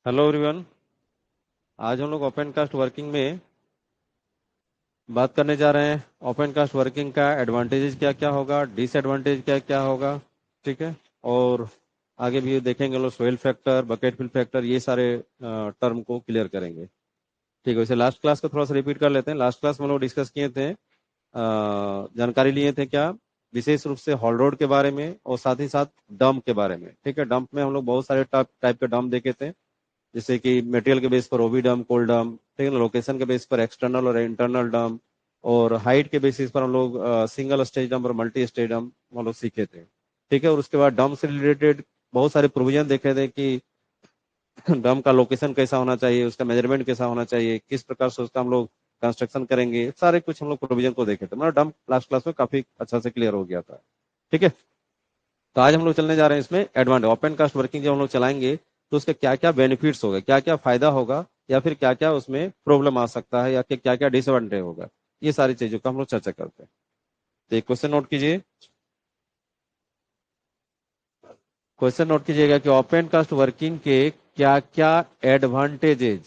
Hello everyone. आज हम लोग ओपन कास्ट वर्किंग में बात करने जा रहे हैं। ओपन कास्ट वर्किंग का एडवांटेजेस क्या क्या होगा, डिसएडवांटेज क्या क्या होगा। ठीक है। और आगे भी देखेंगे लोग soil factor, bucket fill factor, ये सारे टर्म को क्लियर करेंगे। ठीक है। वैसे लास्ट क्लास को थोड़ा सा रिपीट कर लेते हैं। लास्ट क्लास में हम लोग डिस्कस किए थे, जानकारी लिए थे क्या, विशेष रूप से हॉल रोड के बारे में और साथ ही साथ डंप के बारे में। ठीक है। डंप में हम लोग बहुत सारे टाइप के डंप देखे थे, जैसे कि मटेरियल के बेस पर ओबी डम, कोल्ड डम, ठीक है ना, लोकेशन के बेस पर एक्सटर्नल और इंटरनल डम, और हाइट के बेसिस पर हम लोग सिंगल स्टेज डम और मल्टी स्टेज डम हम लोग सीखे थे। ठीक है। और उसके बाद डम से रिलेटेड बहुत सारे प्रोविजन देखे थे कि डम का लोकेशन कैसा होना चाहिए, उसका मेजरमेंट कैसा होना चाहिए, किस प्रकार से उसका हम लोग कंस्ट्रक्शन करेंगे, सारे कुछ हम लोग प्रोविजन को देखे थे। मतलब डम लास्ट क्लास में काफी अच्छा से क्लियर हो गया था। ठीक है। तो आज हम लोग चलने जा रहे हैं इसमें एडवांटेज। ओपन कास्ट वर्किंग जब हम लोग चलाएंगे तो उसके क्या क्या बेनिफिट्स होगा, क्या क्या फायदा होगा, या फिर क्या क्या उसमें प्रॉब्लम आ सकता है, या फिर क्या क्या डिसएडवांटेज होगा, ये सारी चीजों का हम लोग चर्चा करते हैं। तो एक क्वेश्चन नोट कीजिए। क्वेश्चन नोट कीजिएगा कि ओपन कास्ट वर्किंग के क्या क्या एडवांटेजेज,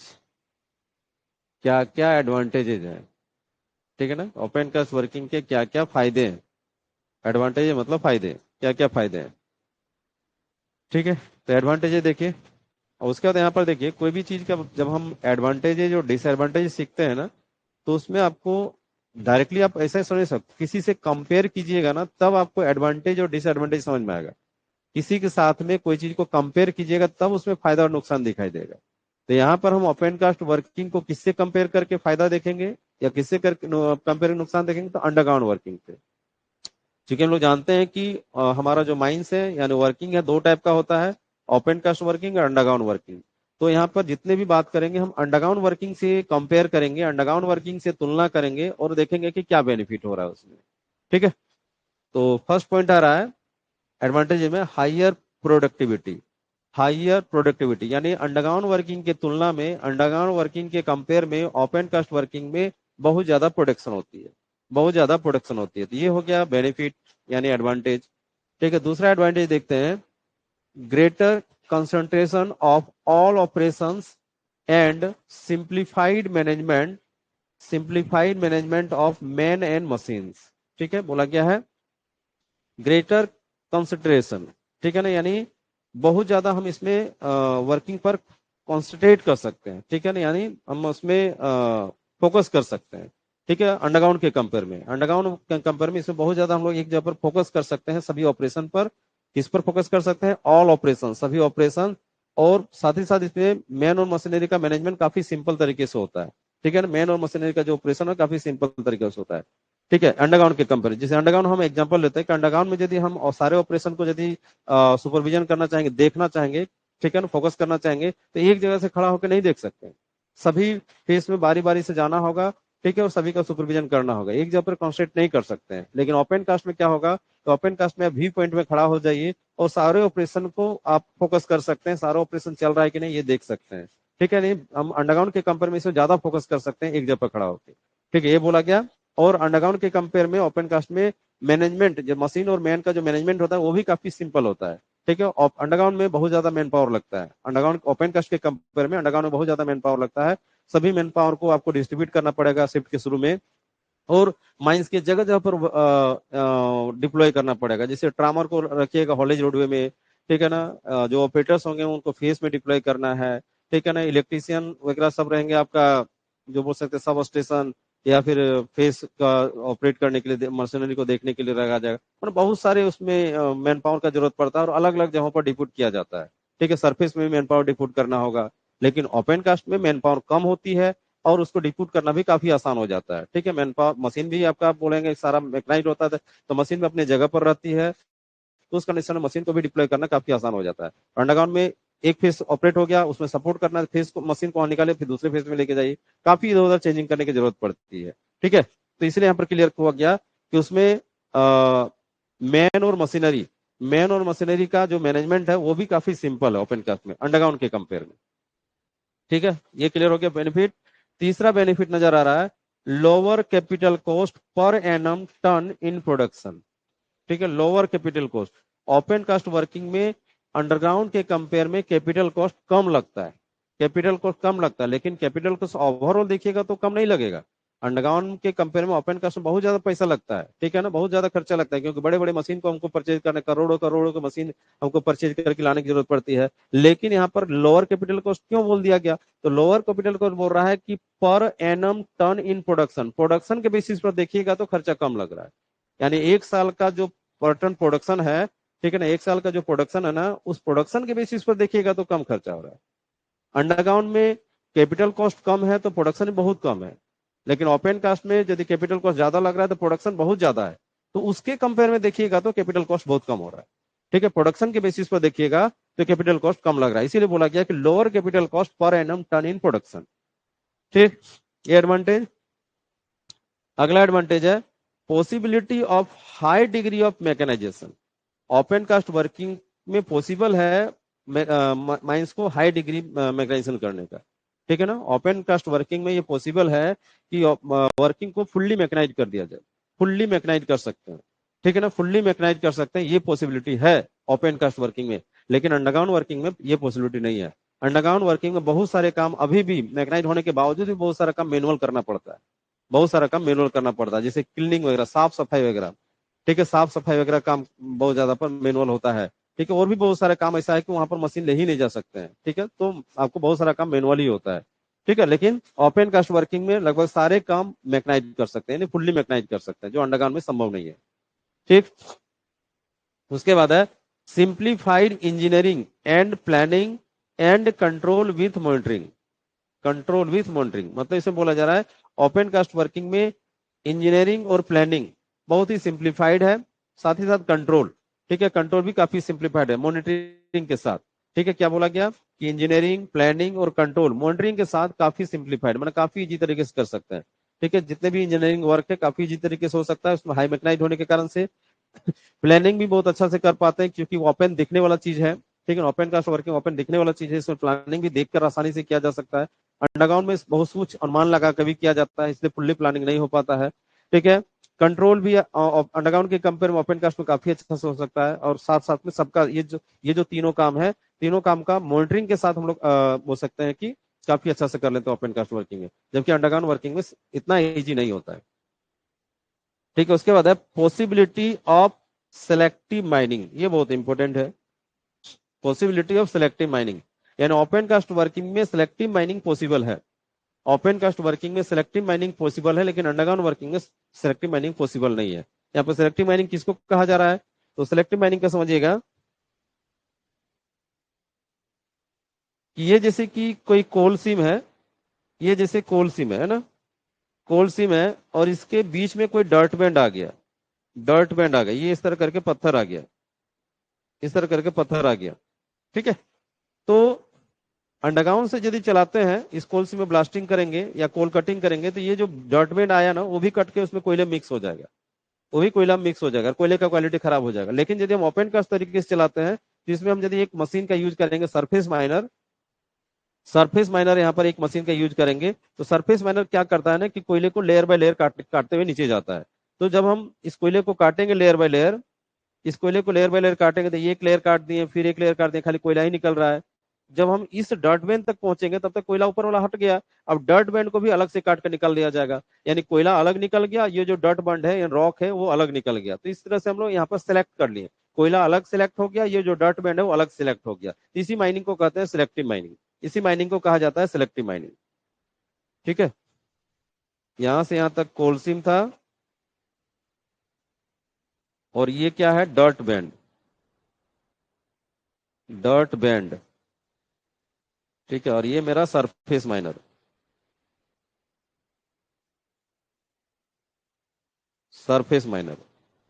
क्या क्या एडवांटेजेज हैं। ठीक है ना। ओपन कास्ट वर्किंग के क्या क्या फायदे हैं। एडवांटेज मतलब फायदे, क्या क्या फायदे हैं। ठीक है। तो एडवांटेज देखिए, और उसके बाद यहाँ पर देखिए, कोई भी चीज का जब हम एडवांटेजेज और डिसएडवांटेज सीखते हैं ना, तो उसमें आपको डायरेक्टली आप ऐसे समझ सकते, किसी से कंपेयर कीजिएगा ना तब आपको एडवांटेज और डिसएडवांटेज समझ में आएगा। किसी के साथ में कोई चीज को कंपेयर कीजिएगा तब उसमें फायदा और नुकसान दिखाई देगा। तो यहाँ पर हम ओपन कास्ट वर्किंग को किससे कंपेयर करके फायदा देखेंगे या किससे करके कंपेयर नुकसान देखेंगे, तो अंडरग्राउंड वर्किंग से। क्योंकि हम लोग जानते हैं कि हमारा जो माइंस है यानी वर्किंग है, दो टाइप का होता है, ओपन कास्ट वर्किंग और अंडरग्राउंड वर्किंग। तो यहाँ पर जितने भी बात करेंगे हम अंडरग्राउंड वर्किंग से कंपेयर करेंगे, अंडरग्राउंड वर्किंग से तुलना करेंगे और देखेंगे कि क्या बेनिफिट हो रहा है उसमें। ठीक है। तो फर्स्ट पॉइंट आ रहा है एडवांटेज में हाइयर प्रोडक्टिविटी। हाइयर प्रोडक्टिविटी यानी अंडरग्राउंड वर्किंग की तुलना में, अंडरग्राउंड वर्किंग के कंपेयर में ओपन कास्ट वर्किंग में बहुत ज्यादा प्रोडक्शन होती है, बहुत ज्यादा प्रोडक्शन होती है। तो ये हो गया बेनिफिट यानी एडवांटेज। ठीक है। दूसरा एडवांटेज देखते हैं, greater concentration of all operations and simplified management, simplified management of man and machines. ठीक है। बोला गया है ग्रेटर कंसंट्रेशन। ठीक है ना, यानी बहुत ज्यादा हम इसमें वर्किंग पर कॉन्सेंट्रेट कर सकते हैं। ठीक है ना, यानी हम उसमें फोकस कर सकते हैं। ठीक है। अंडरग्राउंड के कंपेयर में, अंडरग्राउंड के कंपेयर में इसमें बहुत ज्यादा हम लोग एक जगह पर फोकस कर सकते हैं, सभी ऑपरेशन पर। किस पर फोकस कर सकते हैं, ऑल ऑपरेशन, सभी ऑपरेशन। और साथ ही साथ इसमें मैन और मशीनरी का मैनेजमेंट काफी सिंपल तरीके से होता है। ठीक है ना, मैन और मशीनरी का जो ऑपरेशन है काफी सिंपल तरीके से होता है। ठीक है। अंडरग्राउंड के कंपेयर, जैसे अंडरग्राउंड हम एग्जांपल लेते हैं कि अंडरग्राउंड में यदि हम सारे ऑपरेशन को यदि सुपरविजन करना चाहेंगे, देखना चाहेंगे, ठीक है ना, फोकस करना चाहेंगे, तो एक जगह से खड़ा होकर नहीं देख सकते। सभी फेस में बारी बारी से जाना होगा। ठीक है। और सभी का सुपरविजन करना होगा, एक जगह पर कॉन्सेंट्रेट नहीं कर सकते हैं। लेकिन ओपन कास्ट में क्या होगा, तो ओपन कास्ट में आप व्यू पॉइंट में खड़ा हो जाइए और सारे ऑपरेशन को आप फोकस कर सकते हैं, सारा ऑपरेशन चल रहा है कि नहीं ये देख सकते हैं। ठीक है। नहीं, हम अंडरग्राउंड के कंपेयर में इसमें ज्यादा फोकस कर सकते हैं एक जगह पर खड़ा होकर। ठीक है, ये बोला गया। और अंडरग्राउंड के कंपेयर में ओपन कास्ट में मैनेजमेंट, जो मशीन और मैन का जो मैनेजमेंट होता है वो भी काफी सिंपल होता है। ठीक है। अंडरग्राउंड में बहुत ज्यादा मैन पावर लगता है, अंडरग्राउंड ओपन कास्ट के कंपेयर में अंडरग्राउंड में बहुत ज्यादा मैन पावर लगता है। सभी मैन पावर को आपको डिस्ट्रीब्यूट करना पड़ेगा शिफ्ट के शुरू में, और माइंस के जगह जगह पर डिप्लॉय करना पड़ेगा। जैसे ट्रामर को रखिएगा हॉलेज रोडवे में, ठीक है ना, जो ऑपरेटर्स होंगे उनको फेस में डिप्लॉय करना है। ठीक है ना, इलेक्ट्रिशियन वगैरह सब रहेंगे आपका, जो बोल सकते हैं सब स्टेशन, या फिर फेस का ऑपरेट करने के लिए मशीनरी को देखने के लिए रखा जाएगा। मतलब बहुत सारे उसमें मैन पावर का जरूरत पड़ता है और अलग अलग जगहों पर डिप्यूट किया जाता है। ठीक है। सरफेस में मैन पावर डिप्यूट करना होगा, लेकिन ओपन कास्ट में मैन पावर कम होती है और उसको डिप्यूट करना भी काफी आसान हो जाता है। ठीक है। मैन पावर मशीन भी आपका, आप बोलेंगे सारा मैकेनाइज्ड होता है तो मशीन भी अपनी जगह पर रहती है, तो उस कंडीशन में मशीन को भी डिप्लॉय करना काफी आसान हो जाता है। अंडरग्राउंड में एक फेस ऑपरेट हो गया, उसमें सपोर्ट करना, फेस को मशीन को निकाले फिर दूसरे फेस में लेके जाइए, काफी इधर उधर चेंजिंग करने की जरूरत पड़ती है। ठीक है। तो इसलिए यहाँ पर क्लियर हुआ गया कि उसमें मैन और मशीनरी, मैन और मशीनरी का जो मैनेजमेंट है वो भी काफी सिंपल है ओपन कास्ट में अंडरग्राउंड के कंपेयर में। ठीक है, ये क्लियर हो गया बेनिफिट। तीसरा बेनिफिट नजर आ रहा है, lower capital cost per annum ton in production. ठीक है, lower capital cost. Open cast working में अंडरग्राउंड के कंपेयर में कैपिटल कॉस्ट कम लगता है। कैपिटल कॉस्ट कम लगता है, लेकिन कैपिटल कॉस्ट ओवरऑल देखिएगा तो कम नहीं लगेगा। अंडरग्राउंड के कंपेयर में ओपन कास्ट में बहुत ज्यादा पैसा लगता है, ठीक है ना, बहुत ज्यादा खर्चा लगता है, क्योंकि बड़े बड़े मशीन को हमको परचेज करने, करोड़ों करोड़ों की मशीन हमको परचेज करके लाने की जरूरत पड़ती है। लेकिन यहाँ पर लोअर कैपिटल कॉस्ट क्यों बोल दिया गया? तो लोअर कैपिटल कॉस्ट बोल रहा है कि per annum ton in production, production के बेसिस पर देखिएगा तो खर्चा कम लग रहा है। यानी एक साल का जो पर टन प्रोडक्शन है, ठीक है ना, एक साल का जो प्रोडक्शन है ना, उस प्रोडक्शन के बेसिस पर देखिएगा तो कम खर्चा हो रहा है। अंडरग्राउंड में कैपिटल कॉस्ट कम है तो प्रोडक्शन बहुत कम है, लेकिन ओपन कास्ट में यदि कैपिटल कॉस्ट ज्यादा लग रहा है तो प्रोडक्शन बहुत ज्यादा है, तो उसके कंपेयर में देखिएगा तो कैपिटल कॉस्ट बहुत कम हो रहा है। ठीक है, प्रोडक्शन के बेसिस पर देखिएगा तो कैपिटल कॉस्ट कम लग रहा है, इसीलिए बोला गया कि lower capital cost per annum ton in production. ठीक, ये एडवांटेज। अगला एडवांटेज है possibility of high degree of mechanisation. Open cast working में पॉसिबल है माइंस को हाई डिग्री मैकेनाइजेशन करने का। ठीक है ना, ओपन कास्ट वर्किंग में ये पॉसिबल है कि वर्किंग को फुल्ली मैकेनाइज कर दिया जाए, फुल्ली मैकेनाइज कर सकते हैं। ठीक है ना, फुल्ली मैकेनाइज कर सकते हैं, ये पॉसिबिलिटी है ओपन कास्ट वर्किंग में। लेकिन अंडरग्राउंड वर्किंग में ये पॉसिबिलिटी नहीं है। अंडरग्राउंड वर्किंग में बहुत सारे काम अभी भी मैकेनाइज होने के बावजूद भी बहुत सारा काम मैनुअल करना पड़ता है, बहुत सारा काम मैनुअल करना पड़ता है, जैसे क्लीनिंग वगैरह, साफ सफाई वगैरह। ठीक है, साफ सफाई वगैरह काम बहुत ज्यादा पर मैनुअल होता है। ठीक है, और भी बहुत सारे काम ऐसा है कि वहां पर मशीन ले ही नहीं जा सकते हैं। ठीक है, तो आपको बहुत सारा काम मैनुअल ही होता है। ठीक है, लेकिन ओपन कास्ट वर्किंग में लगभग सारे काम मैकेनाइज कर सकते हैं, फुल्ली मैकेनाइज कर सकते हैं, जो अंडरग्राउंड में संभव नहीं है। ठीक, उसके बाद है simplified engineering and planning and control with monitoring. Control with monitoring मतलब इसे बोला जा रहा है ओपन कास्ट वर्किंग में इंजीनियरिंग और प्लानिंग बहुत ही सिंप्लीफाइड है, साथ ही साथ कंट्रोल, ठीक है, कंट्रोल भी काफी सिंप्लीफाइड है मॉनिटरिंग के साथ। ठीक है, क्या बोला गया कि इंजीनियरिंग, प्लानिंग और कंट्रोल मॉनिटरिंग के साथ काफी सिंप्लीफाइड, मतलब काफी इजी तरीके से कर सकते हैं। ठीक है, जितने भी इंजीनियरिंग वर्क है काफी इजी तरीके से हो सकता है, उसमें हाई मैकेनाइज्ड होने के कारण से। प्लानिंग भी बहुत अच्छा से कर पाते हैं, क्योंकि ओपन दिखने वाला चीज है। ठीक है, ओपन कास्ट वर्किंग ओपन दिखने वाला चीज है, इसमें प्लानिंग भी देखकर आसानी से किया जा सकता है। अंडरग्राउंड में बहुत कुछ अनुमान लगा कर भी किया जाता है, इसलिए फुल्ली प्लानिंग नहीं हो पाता है। ठीक है, कंट्रोल भी अंडरग्राउंड के कंपेयर में ओपन कास्ट में काफी अच्छा से हो सकता है, और साथ साथ में सबका ये जो तीनों काम है, तीनों काम का मॉनिटरिंग के साथ हम लोग बोल सकते हैं कि काफी अच्छा से कर लेते हैं ओपन कास्ट वर्किंग में, जबकि अंडरग्राउंड वर्किंग में इतना इजी नहीं होता है। ठीक है, उसके बाद है पॉसिबिलिटी ऑफ सेलेक्टिव माइनिंग, ये बहुत इंपॉर्टेंट है। पॉसिबिलिटी ऑफ सेलेक्टिव माइनिंग, यानी ओपन कास्ट वर्किंग में सेलेक्टिव माइनिंग पॉसिबल है। ओपन कास्ट वर्किंग में सेलेक्टिव माइनिंग पॉसिबल है, लेकिन अंडरग्राउंड वर्किंग में सेलेक्टिव माइनिंग पॉसिबल नहीं है। यहाँ पर सेलेक्टिव माइनिंग किसको कहा जा रहा है? तो सेलेक्टिव माइनिंग का समझिएगा कि ये जैसे कि कोई कोल सीम है, ये जैसे कोल सीम है ना, कोल सीम है, और इसके बीच में कोई डर्ट बैंड आ गया, डर्ट बैंड आ गया, ये इस तरह करके पत्थर आ गया, इस तरह करके पत्थर आ गया। ठीक है, तो अंडरग्राउंड से यदि चलाते हैं, इस कोल सीम में ब्लास्टिंग करेंगे या कोल कटिंग करेंगे, तो ये जो डर्ट बैंड आया ना, वो भी कट के उसमें कोयले मिक्स हो जाएगा, वो भी कोयला मिक्स हो जाएगा, कोयले का क्वालिटी खराब हो जाएगा। लेकिन यदि हम ओपन कास्ट तरीके से चलाते हैं, तो इसमें हम यदि एक मशीन का यूज करेंगे, सरफेस माइनर, सरफेस माइनर यहाँ पर एक मशीन का यूज करेंगे, तो सरफेस माइनर क्या करता है ना कि कोयले को लेयर बाय लेयर काटते हुए नीचे जाता है। तो जब हम इस कोयले को काटेंगे लेयर बाय लेयर, इस कोयले को लेयर बाय लेयर काटेंगे, तो एक लेयर काट दिए, फिर एक लेयर काट दिए, खाली कोयला ही निकल रहा है। जब हम इस डर्ट बैंड तक पहुंचेंगे, तब तक कोयला ऊपर वाला हट गया, अब डर्ट बैंड को भी अलग से काट कर निकाल दिया जाएगा, यानी कोयला अलग निकल गया, ये जो डर्ट बैंड है, रॉक है, वो अलग निकल गया। तो इस तरह से हम लोग यहाँ पर सेलेक्ट कर लिए, कोयला अलग सेलेक्ट हो गया, ये जो डर्ट बैंड है वो अलग सेलेक्ट हो गया। इसी माइनिंग को कहते हैं सिलेक्टिव माइनिंग, इसी माइनिंग को कहा जाता है सिलेक्टिव माइनिंग। ठीक है, यहां से यहां तक कोल सीम था, और ये क्या है? Dirt band, dirt band. ठीक है, और ये मेरा सरफेस माइनर, सरफेस माइनर।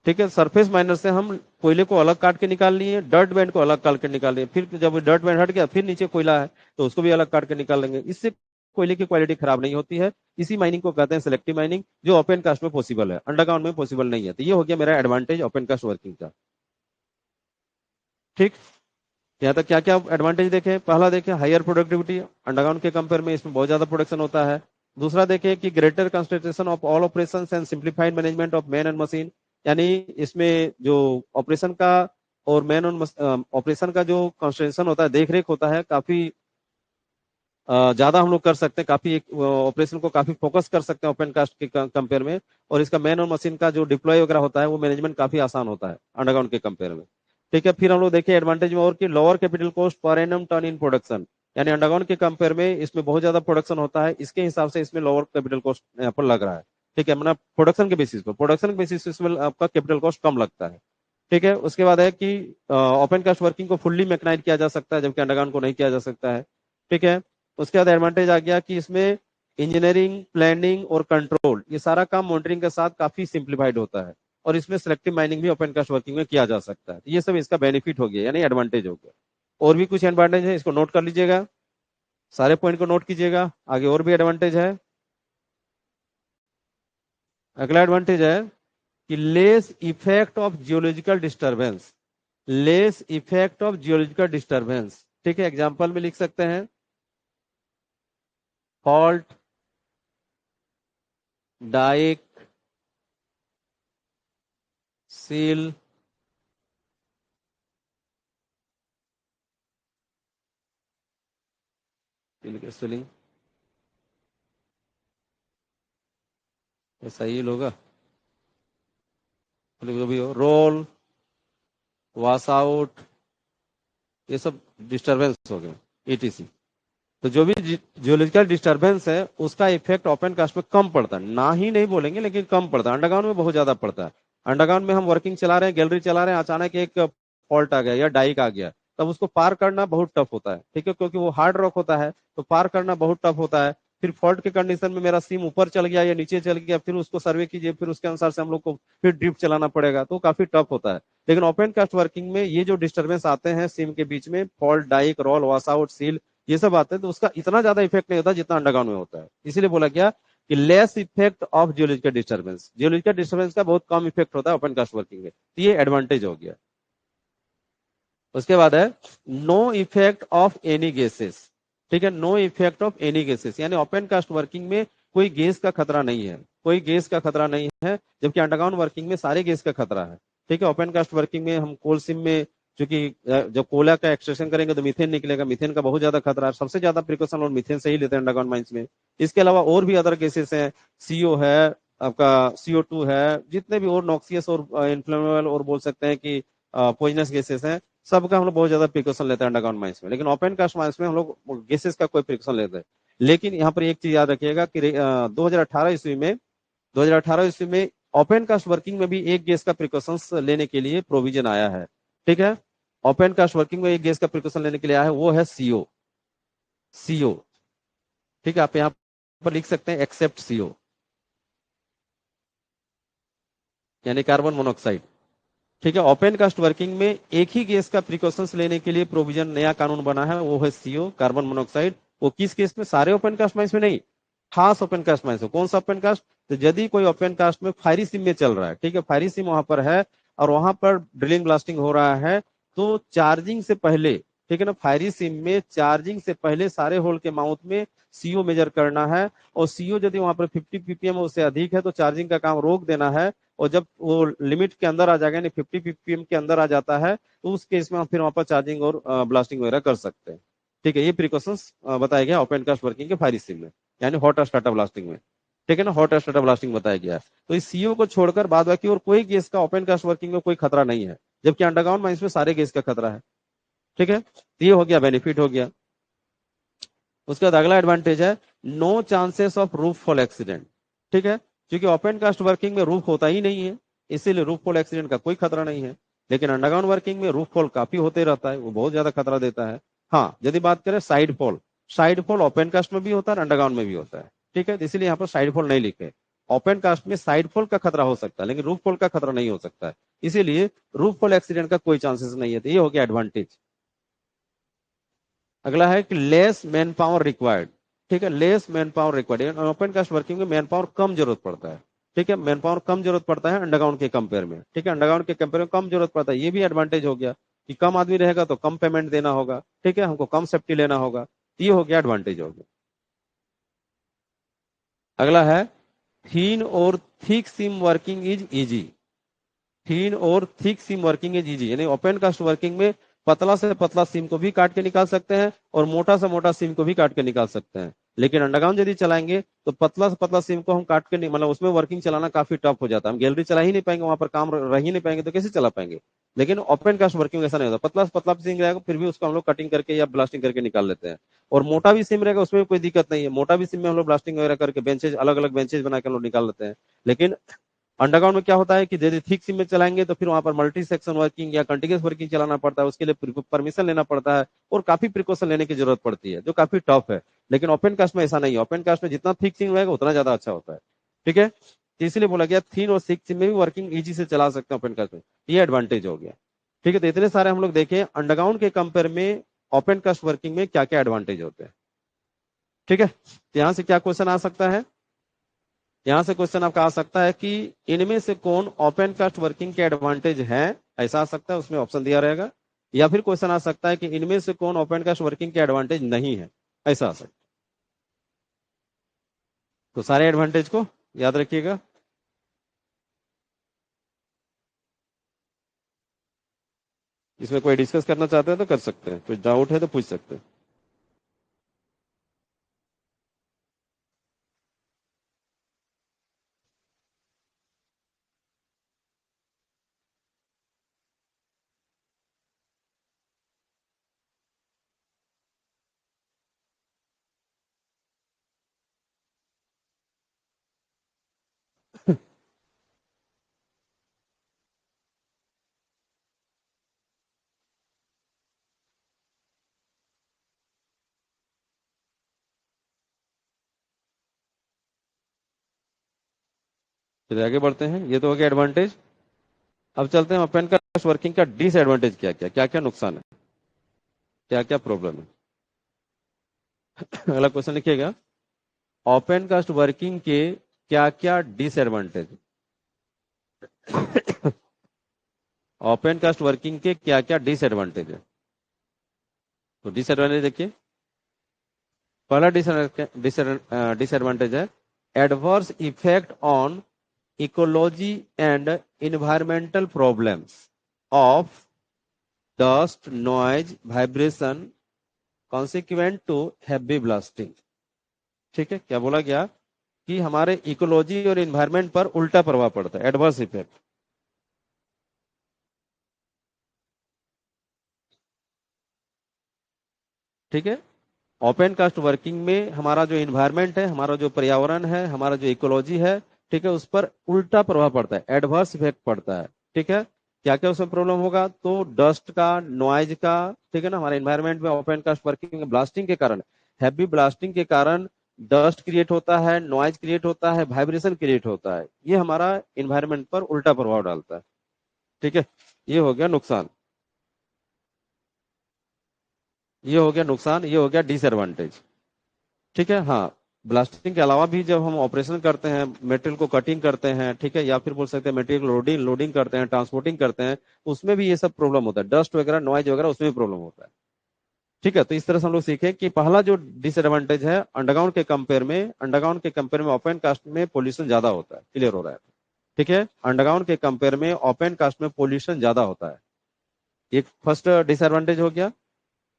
ठीक है, सरफेस माइनर से हम कोयले को अलग काट के निकाल लिए, डर्ट बैंड को अलग काट के निकाल लिए, फिर जब डर्ट बैंड हट गया, फिर नीचे कोयला है तो उसको भी अलग काट के निकाल लेंगे, इससे कोयले की क्वालिटी खराब नहीं होती है। इसी माइनिंग को कहते हैं सिलेक्टिव माइनिंग, जो ओपन कास्ट में पॉसिबल है, अंडरग्राउंड में पॉसिबल नहीं है। तो ये हो गया मेरा एडवांटेज ओपन कास्ट वर्किंग का। ठीक, यहाँ तक क्या क्या एडवांटेज देखें? पहला देखें हायर प्रोडक्टिविटी, अंडरग्राउंड के कंपेयर में इसमें बहुत ज्यादा प्रोडक्शन होता है। दूसरा देखें कि greater concentration of all operation and simplified management of man and machine, यानी इसमें जो ऑपरेशन का और मैन ऑन ऑपरेशन का जो कंसंट्रेशन होता है, देख रेख होता है, काफी ज्यादा हम लोग कर सकते हैं, काफी ऑपरेशन को काफी फोकस कर सकते हैं ओपन कास्ट के कंपेयर में। और इसका मैन और मशीन का जो डिप्लॉय वगैरह होता है वो मैनेजमेंट काफी आसान होता है अंडरग्राउंड के कंपेयर में। ठीक है, फिर हम लोग देखिए एडवांटेज में और कि lower capital cost per annum turn in production, यानी अंडरग्राउंड के कंपेयर में इसमें बहुत ज्यादा प्रोडक्शन होता है, इसके हिसाब से इसमें लोअर कैपिटल कॉस्ट यहाँ पर लग रहा है। ठीक है, मतलब प्रोडक्शन के बेसिस पर इसमें आपका कैपिटल कॉस्ट कम लगता है। ठीक है, उसके बाद है कि ओपन कास्ट वर्किंग को फुल्ली मैकेनाइज किया जा सकता है, जबकि अंडरग्राउंड को नहीं किया जा सकता है। ठीक है, उसके बाद एडवांटेज आ गया कि इसमें इंजीनियरिंग, प्लानिंग और कंट्रोल, ये सारा काम मॉनिटरिंग के साथ काफी सिंप्लीफाइड होता है। और इसमें सिलेक्टिव माइनिंग भी ओपन कास्ट वर्किंग में किया जा सकता है। ये सब इसका बेनिफिट हो गया, यानी एडवांटेज हो गया। और भी कुछ एडवांटेज है, इसको नोट कर लीजिएगा, सारे पॉइंट को नोट कीजिएगा। आगे और भी एडवांटेज है। अगला एडवांटेज है कि less effect of geological disturbance, less effect of geological disturbance. ठीक है, एग्जांपल में लिख सकते हैं फॉल्ट, डाइक, सील, स्पेलिंग सही होगा, भी हो, रोल, वॉश आउट, ये सब डिस्टरबेंस हो गए, ईटीसी। तो जो भी जियोलॉजिकल डिस्टरबेंस है उसका इफेक्ट ओपन कास्ट में कम पड़ता है, ना ही नहीं बोलेंगे लेकिन कम पड़ता है। अंडरग्राउंड में बहुत ज्यादा पड़ता है। अंडरग्राउंड में हम वर्किंग चला रहे हैं, गैलरी चला रहे हैं, अचानक एक फॉल्ट आ गया या डाइक आ गया, तब उसको पार करना बहुत टफ होता है। ठीक है, क्योंकि वो हार्ड रॉक होता है, तो पार करना बहुत टफ होता है। फिर फॉल्ट के कंडीशन में मेरा सीम ऊपर चल गया या नीचे चल गया, फिर उसको सर्वे कीजिए, फिर उसके अनुसार से हम लोग को फिर ड्रिफ्ट चलाना पड़ेगा, तो काफी टफ होता है। लेकिन ओपन कास्ट वर्किंग में ये जो डिस्टर्बेंस आते हैं सीम के बीच में, fault, dyke, roll, wash out, seal, ये सब आते हैं, तो उसका इतना ज्यादा इफेक्ट नहीं होता जितना अंडरग्राउंड में होता है। इसीलिए बोला गया कि less effect of geological disturbance, geological disturbance का बहुत कम इफेक्ट होता है ओपन कास्ट वर्किंग में, तो ये एडवांटेज हो गया। उसके बाद है no effect of any gases. ठीक है, no effect of any gases, यानी ओपन कास्ट वर्किंग में कोई गैस का खतरा नहीं है, कोई गैस का खतरा नहीं है, जबकि अंडरग्राउंड वर्किंग में सारे गैस का खतरा है। ठीक है, ओपन कास्ट वर्किंग में हम कोल सिम में, क्योंकि जब कोयला का एक्सट्रैक्शन करेंगे तो मीथेन निकलेगा, मीथेन का बहुत ज्यादा खतरा है, सबसे ज्यादा प्रिकॉशन और मीथेन से ही लेते हैं अंडरग्राउंड माइंस में। इसके अलावा और भी अदर केसेस हैं, सीओ है, आपका CO2 है, जितने भी और नॉक्सियस और इन्फ्लेमेबल और बोल सकते हैं कि पॉइजनस गैसेस हैं, सबका हम लोग बहुत ज्यादा प्रिकॉशन लेते हैं अंडरग्राउंड माइंस में। लेकिन ओपन कास्ट माइंस में हम लोग गैसेस का कोई प्रिकॉशन लेते हैं। लेकिन यहाँ पर एक चीज याद रखिएगा कि 2018 ईस्वी में ओपन कास्ट वर्किंग में भी एक गैस का प्रिकॉशंस लेने के लिए प्रोविजन आया है। ठीक है, ओपन कास्ट वर्किंग में एक गैस का प्रिकॉशन लेने के लिए आया है, वो है सीओ। सीओ, ठीक है, आप यहाँ पर लिख सकते हैं एक्सेप्ट सीओ, यानी कार्बन मोनोऑक्साइड। ठीक है, ओपन कास्ट वर्किंग में एक ही गैस का प्रिकॉशंस लेने के लिए प्रोविजन, नया कानून बना है, वो है सीओ, कार्बन मोनोऑक्साइड। वो किस केस में? सारे ओपन कास्ट माइंस में नहीं, खास ओपन कास्ट माइंस में। कौन सा ओपन कास्ट? तो यदि कोई ओपन कास्ट में फायरी सिम में चल रहा है, ठीक है, फायरी सिम वहां पर है और वहां पर ड्रिलिंग ब्लास्टिंग हो रहा है, तो चार्जिंग से पहले, ठीक है ना, फायरी सिम में चार्जिंग से पहले सारे होल के माउथ में सीओ मेजर करना है। और सीओ यदि वहां पर 50 ppm उससे अधिक है तो चार्जिंग का काम रोक देना है। और जब वो लिमिट के अंदर आ जाएगा, यानी 50 ppm के अंदर आ जाता है, तो उस केस में हम फिर वहां पर चार्जिंग और ब्लास्टिंग वगैरह कर सकते हैं। ठीक है, ये प्रिकॉशंस बताया गया ओपन कास्ट वर्किंग के फायरी सिम में, यानी हॉट स्टार्टर ब्लास्टिंग में। ठीक है ना, हॉट स्टार्टर ब्लास्टिंग बताया गया है। तो इस सीओ को छोड़कर बाद बाकी और कोई गैस का ओपन कास्ट वर्किंग में कोई खतरा नहीं है, जबकि अंडरग्राउंड माइंस में सारे गैस का खतरा है। ठीक है, तो ये हो गया, बेनिफिट हो गया। उसके बाद अगला एडवांटेज है no chances of roof fall accident. ठीक है, क्योंकि ओपन कास्ट वर्किंग में रूफ होता ही नहीं है, इसीलिए रूफ फॉल एक्सीडेंट का कोई खतरा नहीं है। लेकिन अंडरग्राउंड वर्किंग में रूफ फॉल काफी होते रहता है, वो बहुत ज्यादा खतरा देता है। हाँ, यदि बात करें side fall, side fall open cast में भी होता है, अंडरग्राउंड में भी होता है। ठीक है, इसलिए यहाँ पर साइड फॉल नहीं लिखे। ओपन कास्ट में साइड फॉल का खतरा हो सकता है, लेकिन रूफ फॉल का खतरा नहीं हो सकता है, इसीलिए रूफ फॉल एक्सीडेंट का कोई चांसेस नहीं है। तो ये हो गया एडवांटेज। अगला है कि लेस मैन पावर रिक्वायर्ड। ठीक है, less man power required, open cast working में मैन पावर कम जरूरत पड़ता है। ठीक है, मैन पावर कम जरूरत पड़ता है अंडरग्राउंड के कंपेयर में। ठीक है, अंडरग्राउंड के कंपेयर में कम जरूरत पड़ता है, ये भी एडवांटेज हो गया कि कम आदमी रहेगा तो कम पेमेंट देना होगा। ठीक है, हमको कम सेफ्टी लेना होगा, ये हो गया एडवांटेज हो गया। अगला है थीन और thick seam working is easy. Thin और thick seam working is easy, यानी ओपन कास्ट वर्किंग में पतला से पतला सिम को भी काट के निकाल सकते हैं और मोटा से मोटा सिम को भी काट के निकाल सकते हैं। लेकिन अंडरग्राउंड यदि चलाएंगे तो पतला से पतला सिम को हम काट के नहीं, मतलब उसमें वर्किंग चलाना काफी टफ हो जाता है। हम गैलरी चला ही नहीं पाएंगे, वहां पर काम रह ही नहीं पाएंगे, तो कैसे चला पाएंगे। लेकिन ओपन कास्ट वर्किंग ऐसा नहीं होता, पतला से पतला सिम रहेगा फिर भी उसको हम लोग कटिंग करके या ब्लास्टिंग करके निकाल लेते हैं। और मोटा भी सिम रहेगा उसमें कोई दिक्कत नहीं है, मोटा भी सिम में हम लोग ब्लास्टिंग वगैरह करके बेंचेज, अलग अलग बेंचेज बना के हम लोग निकाल लेते हैं। लेकिन अंडरग्राउंड में क्या होता है कि यदि थिक सिम में चलाएंगे तो फिर वहां पर मल्टी सेक्शन वर्किंग या कंटिन्यूस वर्किंग चलाना पड़ता है, उसके लिए परमिशन लेना पड़ता है और काफी प्रिकॉशन लेने की जरूरत पड़ती है, जो काफी टफ है। लेकिन ओपन कास्ट में ऐसा नहीं है, ओपन कास्ट में जितना थिक सिम रहेगा उतना ज्यादा अच्छा होता है। ठीक है, तो इसलिए बोला गया थिन और थिक सिम में भी वर्किंग इजी से चला सकते हैं ओपन कास्ट में, ये एडवांटेज हो गया। ठीक है, तो इतने सारे हम लोग देखें अंडरग्राउंड के कंपेयर में ओपन कास्ट वर्किंग में क्या क्या एडवांटेज होते हैं। ठीक है, तो यहां से क्या क्वेश्चन आ सकता है, यहां से क्वेश्चन आपका आ सकता है कि इनमें से कौन ओपन कास्ट वर्किंग के एडवांटेज है, ऐसा आ सकता है, उसमें ऑप्शन दिया रहेगा। या फिर क्वेश्चन आ सकता है कि इनमें से कौन ओपन कास्ट वर्किंग के एडवांटेज नहीं है, ऐसा आ सकता है। तो सारे एडवांटेज को याद रखिएगा। इसमें कोई डिस्कस करना चाहते हैं तो कर सकते हैं, कुछ डाउट है तो पूछ सकते हैं। चलिए आगे बढ़ते हैं, ये तो हो गया एडवांटेज। अब चलते हैं ओपन कास्ट वर्किंग का डिसएडवांटेज क्या क्या, क्या क्या नुकसान है, क्या क्या प्रॉब्लम है। अगला क्वेश्चन लिखिएगा, ओपन कास्ट वर्किंग के क्या क्या डिसएडवांटेज। ओपन कास्ट वर्किंग के क्या क्या डिसएडवांटेज है। तो डिसएडवांटेज देखिए, पहला डिसएडवांटेज है adverse effect on ecology and environmental problems of dust noise vibration consequent to heavy blasting. ठीक है, क्या बोला गया कि हमारे इकोलॉजी और इन्वायरमेंट पर उल्टा प्रभाव पड़ता है, एडवर्स इफेक्ट। ठीक है, ओपन कास्ट वर्किंग में हमारा जो इन्वायरमेंट है, हमारा जो पर्यावरण है, हमारा जो इकोलॉजी है, ठीक है, उस पर उल्टा प्रभाव पड़ता है, एडवर्स इफेक्ट पड़ता है। ठीक है, क्या क्या उसमें प्रॉब्लम होगा, तो डस्ट का, नॉइज का, ठीक है ना, हमारे इन्वायरमेंट में ओपन कास्ट वर्किंग में ब्लास्टिंग के कारण, हैवी ब्लास्टिंग के कारण डस्ट क्रिएट होता है, नॉइज क्रिएट होता है, वाइब्रेशन क्रिएट होता है, ये हमारा इन्वायरमेंट पर उल्टा प्रभाव डालता है। ठीक है, ये हो गया नुकसान, ये हो गया नुकसान, ये हो गया डिसएडवांटेज। ठीक है, हाँ, ब्लास्टिंग के अलावा भी जब हम ऑपरेशन करते हैं, मटेरियल को कटिंग करते हैं, ठीक है, या फिर बोल सकते हैं मटेरियल लोडिंग लोडिंग करते हैं, ट्रांसपोर्टिंग करते हैं, उसमें भी ये सब प्रॉब्लम होता है, डस्ट वगैरह, नॉइज वगैरह, उसमें भी प्रॉब्लम होता है। ठीक है, तो इस तरह से हम लोग सीखे कि पहला जो डिसएडवांटेज है अंडरग्राउंड के कंपेयर में ओपन कास्ट में पोल्यूशन ज्यादा होता है, क्लियर हो रहा है। ठीक है, अंडरग्राउंड के कंपेयर में ओपन कास्ट में पोल्यूशन ज्यादा होता है, एक फर्स्ट डिसएडवांटेज हो गया।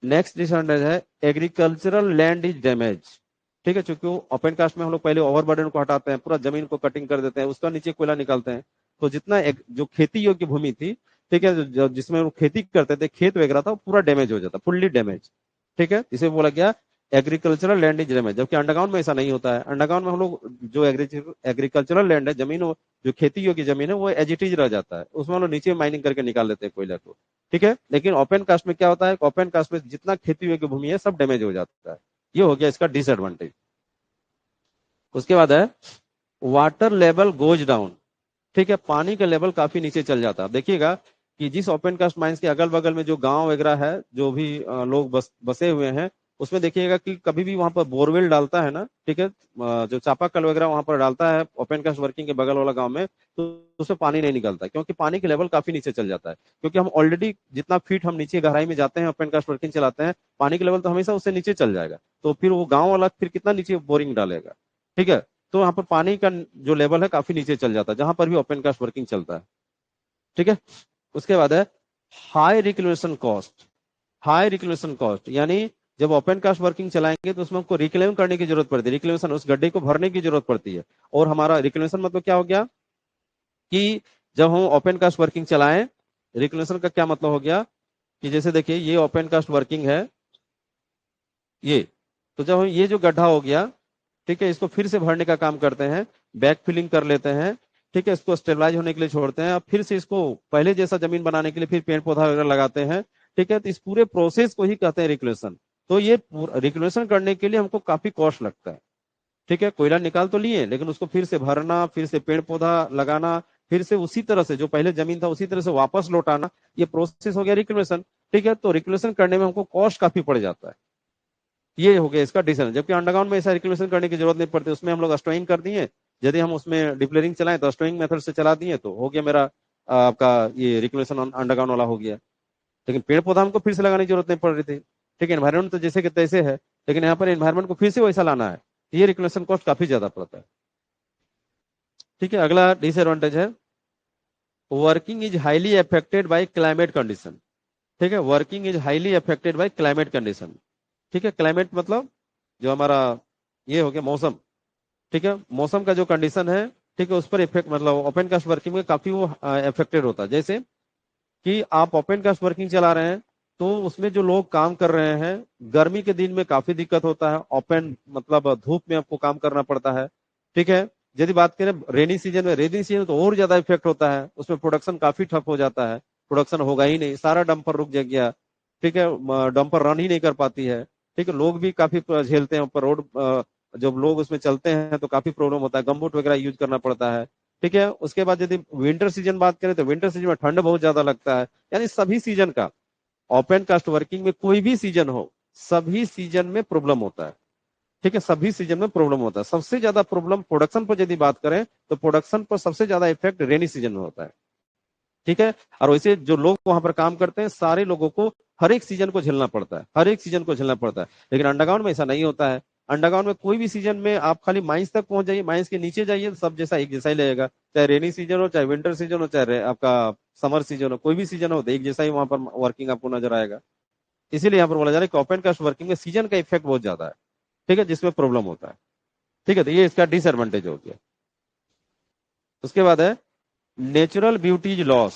नेक्स्ट डिसएडवांटेज है एग्रीकल्चरल लैंड इज डैमेज। ठीक है, चूंकि ओपन कास्ट में हम लोग पहले ओवरबर्डन को हटाते हैं, पूरा जमीन को कटिंग कर देते हैं, उसका नीचे कोयला निकालते हैं, तो जितना जो खेती योग्य भूमि थी, ठीक है, जिसमें वो खेती करते थे, खेत वगैरह था, वो पूरा डैमेज हो जाता, फुल्ली डैमेज। ठीक है, इसे बोला गया एग्रीकल्चरल लैंड इज डैमेज। जबकि अंडरग्राउंड में ऐसा नहीं होता है, अंडरग्राउंड में हम लोग जो एग्रीकल्चरल लैंड है, जमीन, जो खेती योग्य जमीन है, वो एज इट इज रह जाता है, उसमें हम लोग नीचे माइनिंग करके निकाल लेते हैं कोयला को। ठीक है, लेकिन ओपन कास्ट में क्या होता है, ओपन कास्ट में जितना खेती योग्य भूमि है सब डैमेज हो जाता है, ये हो गया इसका डिसएडवांटेज। उसके बाद है वाटर लेवल गोज डाउन। ठीक है, पानी का लेवल काफी नीचे चल जाता है। देखिएगा कि जिस ओपन कास्ट माइंस के अगल बगल में जो गांव वगैरह है, जो भी लोग बसे हुए हैं, उसमें देखिएगा कि कभी भी वहां पर बोरवेल डालता है ना, ठीक है, जो चापाकल वगैरह वहां पर डालता है ओपन कास्ट वर्किंग के बगल वाला गांव में, तो उसमें पानी नहीं निकलता, क्योंकि पानी के लेवल काफी नीचे चल जाता है। क्योंकि हम ऑलरेडी जितना फीट हम नीचे गहराई में जाते हैं, ओपन कास्ट वर्किंग चलाते हैं, पानी का लेवल तो हमेशा उससे नीचे चल जाएगा, तो फिर वो गाँव वाला फिर कितना नीचे बोरिंग डालेगा। ठीक है, तो वहां पर पानी का जो लेवल है काफी नीचे चल जाता है, जहां पर भी ओपन कास्ट वर्किंग चलता है। ठीक है, उसके बाद है high reclamation cost. High reclamation cost, यानी जब ओपन कास्ट वर्किंग चलाएंगे तो उसमें हमको रिक्लेम करने की जरूरत पड़ती है, रिक्लेमेशन उस गड्ढे को भरने की जरूरत पड़ती है। और हमारा रिक्लेमेशन मतलब क्या हो गया कि जब हम ओपन कास्ट वर्किंग चलाएं, रिक्लेमेशन का क्या मतलब हो गया कि जैसे देखिए ये ओपन कास्ट वर्किंग है, ये, तो जब हम ये जो गड्ढा हो गया, ठीक है, इसको फिर से भरने का काम करते हैं, बैक फिलिंग कर लेते हैं, ठीक है, इसको स्टेबलाइज होने के लिए छोड़ते हैं, और फिर से इसको पहले जैसा जमीन बनाने के लिए फिर पेड़ पौधा वगैरह लगाते हैं। ठीक है, तो इस पूरे प्रोसेस को ही कहते हैं रिक्लेमेशन। तो ये रिक्लेमेशन करने के लिए हमको काफी कॉस्ट लगता है। ठीक है, कोयला निकाल तो लिए, लेकिन उसको फिर से भरना, फिर से पेड़ पौधा लगाना, फिर से उसी तरह से जो पहले जमीन था उसी तरह से वापस लौटाना, ये प्रोसेस हो गया रिक्लेमेशन। ठीक है, तो रिक्लेमेशन करने में हमको कॉस्ट काफी पड़ जाता है। ये हो गया इसका डिसीजन। जबकि अंडरग्राउंड में ऐसा रिक्लेमेशन करने की जरूरत नहीं पड़ती, उसमें हम लोग स्टोइंग कर दिए, यदि हम उसमें डिप्लेरिंग चलाएं तो स्टोइंग मेथड से चला दिए तो हो गया मेरा आपका ये रिक्लेमेशन अंडरग्राउंड वाला हो गया। लेकिन पेड़ पौधा हमको फिर से लगाने की जरूरत नहीं पड़ रही थी। ठीक है, एनवायरमेंट तो जैसे कि तैसे है, लेकिन यहाँ पर एनवायरमेंट को फिर से वैसा लाना है, तो ये रिक्लेमेशन कॉस्ट काफी ज्यादा पड़ता है। ठीक है, अगला डिसएडवांटेज है working is highly affected by climate condition. ठीक है, working is highly affected by climate condition. ठीक है, क्लाइमेट मतलब जो हमारा ये हो गया मौसम। ठीक है, मौसम का जो कंडीशन है, ठीक है, उस पर इफेक्ट मतलब ओपन कास्ट वर्किंग में काफी वो इफेक्टेड होता है। जैसे कि आप ओपन कास्ट वर्किंग चला रहे हैं, तो उसमें जो लोग काम कर रहे हैं, गर्मी के दिन में काफी दिक्कत होता है, ओपन मतलब धूप में आपको काम करना पड़ता है। ठीक है, यदि बात करें रेनी सीजन में, रेनी सीजन में तो और ज्यादा इफेक्ट होता है, उसमें प्रोडक्शन काफी ठप हो जाता है, प्रोडक्शन होगा ही नहीं, सारा डंपर रुक गया। ठीक है, डंपर रन ही नहीं कर पाती है। ठीक है, लोग भी काफी झेलते हैं ऊपर रोड, जब लोग उसमें चलते हैं तो काफी प्रॉब्लम होता है, गमबूट वगैरह यूज करना पड़ता है। ठीक है, उसके बाद यदि विंटर सीजन बात करें तो विंटर सीजन में ठंड बहुत ज्यादा लगता है। यानी सभी सीजन का, ओपन कास्ट वर्किंग में कोई भी सीजन हो, सभी सीजन में प्रॉब्लम होता है। ठीक है, सभी सीजन में प्रॉब्लम होता है। सबसे ज्यादा प्रॉब्लम प्रोडक्शन पर यदि बात करें तो प्रोडक्शन पर सबसे ज्यादा इफेक्ट रेनी सीजन में होता है। ठीक है, और वैसे जो लोग वहां पर काम करते हैं सारे लोगों को हर एक सीजन को झेलना पड़ता है, हर एक सीजन को झेलना पड़ता है। लेकिन अंडरग्राउंड में ऐसा नहीं होता है। अंडरग्राउंड में कोई भी सीजन में आप खाली माइंस तक पहुंच जाइए, माइंस के नीचे जाइए तो सब जैसा एक जैसा ही लगेगा, चाहे रेनी सीजन हो, चाहे विंटर सीजन हो, चाहे आपका समर सीजन हो, कोई भी सीजन हो तो एक जैसा ही वहां पर वर्किंग आपको नजर आएगा। इसीलिए यहाँ पर बोला जा रहा है कि ओपन कास्ट वर्किंग में सीजन का इफेक्ट बहुत ज्यादा है। ठीक है, जिसमें प्रॉब्लम होता है। ठीक है, तो ये इसका डिसएडवांटेज हो गया। उसके बाद है natural beauties loss.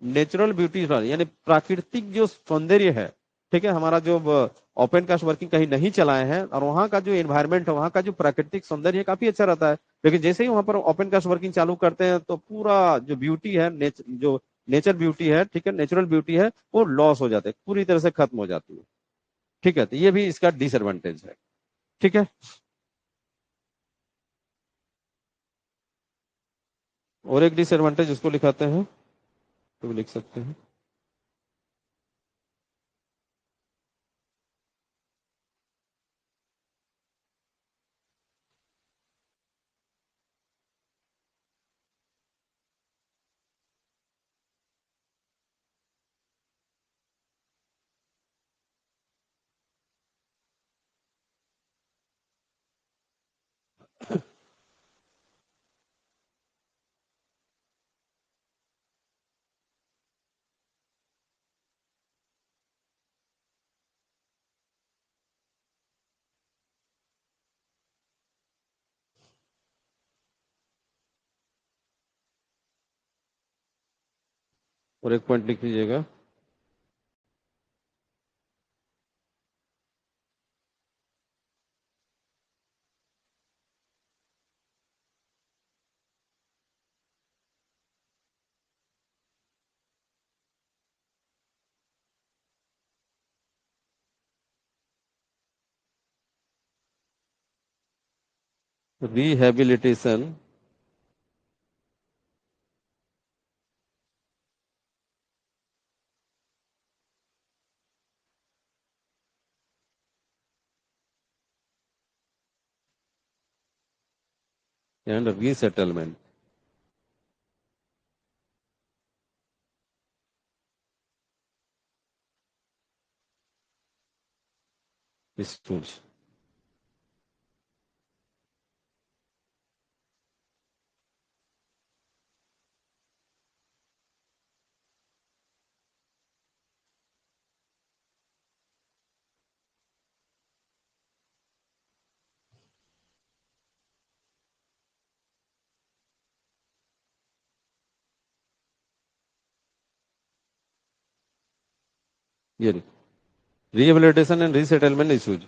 Natural beauty यानी प्राकृतिक जो सौंदर्य है, ठीक है, हमारा जो ओपन कास्ट वर्किंग कहीं नहीं चलाए हैं और वहां का जो एनवायरमेंट है, वहां का जो प्राकृतिक सौंदर्य है काफी अच्छा रहता है। लेकिन जैसे ही वहां पर ओपन कास्ट वर्किंग चालू करते हैं तो पूरा जो ब्यूटी है, जो नेचर ब्यूटी है, ठीक है, नेचुरल ब्यूटी है, वो लॉस हो जाते हैं, पूरी तरह से खत्म हो जाती है। ठीक है, तो ये भी इसका डिसएडवांटेज है। ठीक है, और एक डिसएडवांटेज उसको लिखाते हैं, तो भी लिख सकते हैं। और एक पॉइंट लिख लीजिएगा। Rehabilitation and resettlement. ये रिहेबिलिटेशन एंड रीसेटलमेंट इश्यूज।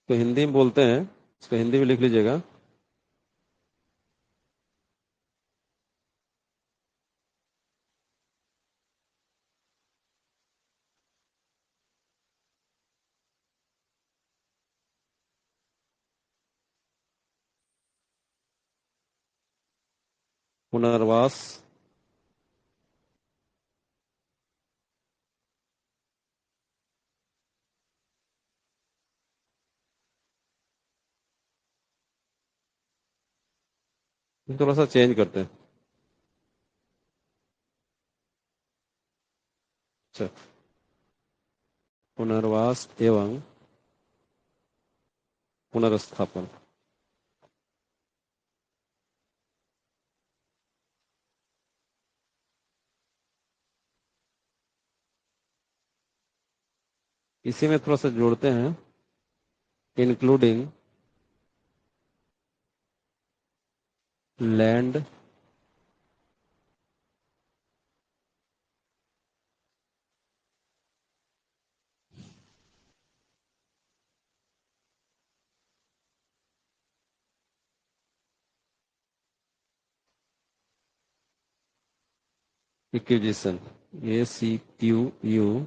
तो हिंदी में बोलते हैं, इसको हिंदी में लिख लीजिएगा। पुनर्वास थोड़ा सा चेंज करते हैं। अच्छा, पुनर्वास एवं पुनर्स्थापन। इसी में थोड़ा सा जोड़ते हैं, इंक्लूडिंग लैंड एक्विजिशन, ACQUISITION।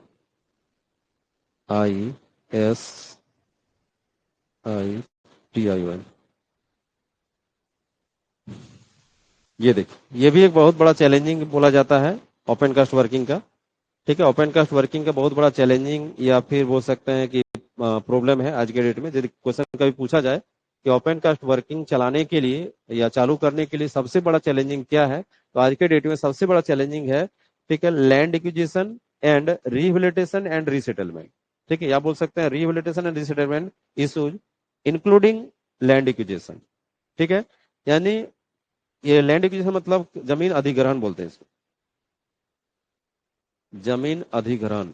ये देखिए, ये भी एक बहुत बड़ा चैलेंजिंग बोला जाता है ओपन कास्ट वर्किंग का। ठीक है, ओपन कास्ट वर्किंग का बहुत बड़ा चैलेंजिंग या फिर बोल सकते हैं कि प्रॉब्लम है आज के डेट में। यदि क्वेश्चन कभी पूछा जाए कि ओपन कास्ट वर्किंग चलाने के लिए या चालू करने के लिए सबसे बड़ा चैलेंजिंग क्या है, तो आज के डेट में सबसे बड़ा चैलेंजिंग है, ठीक है, land acquisition and rehabilitation and resettlement. ठीक है, या बोल सकते हैं rehabilitation and resettlement issues including land acquisition. ठीक है, यानी ये लैंड एक्विजिशन मतलब जमीन अधिग्रहण बोलते हैं इसको, जमीन अधिग्रहण।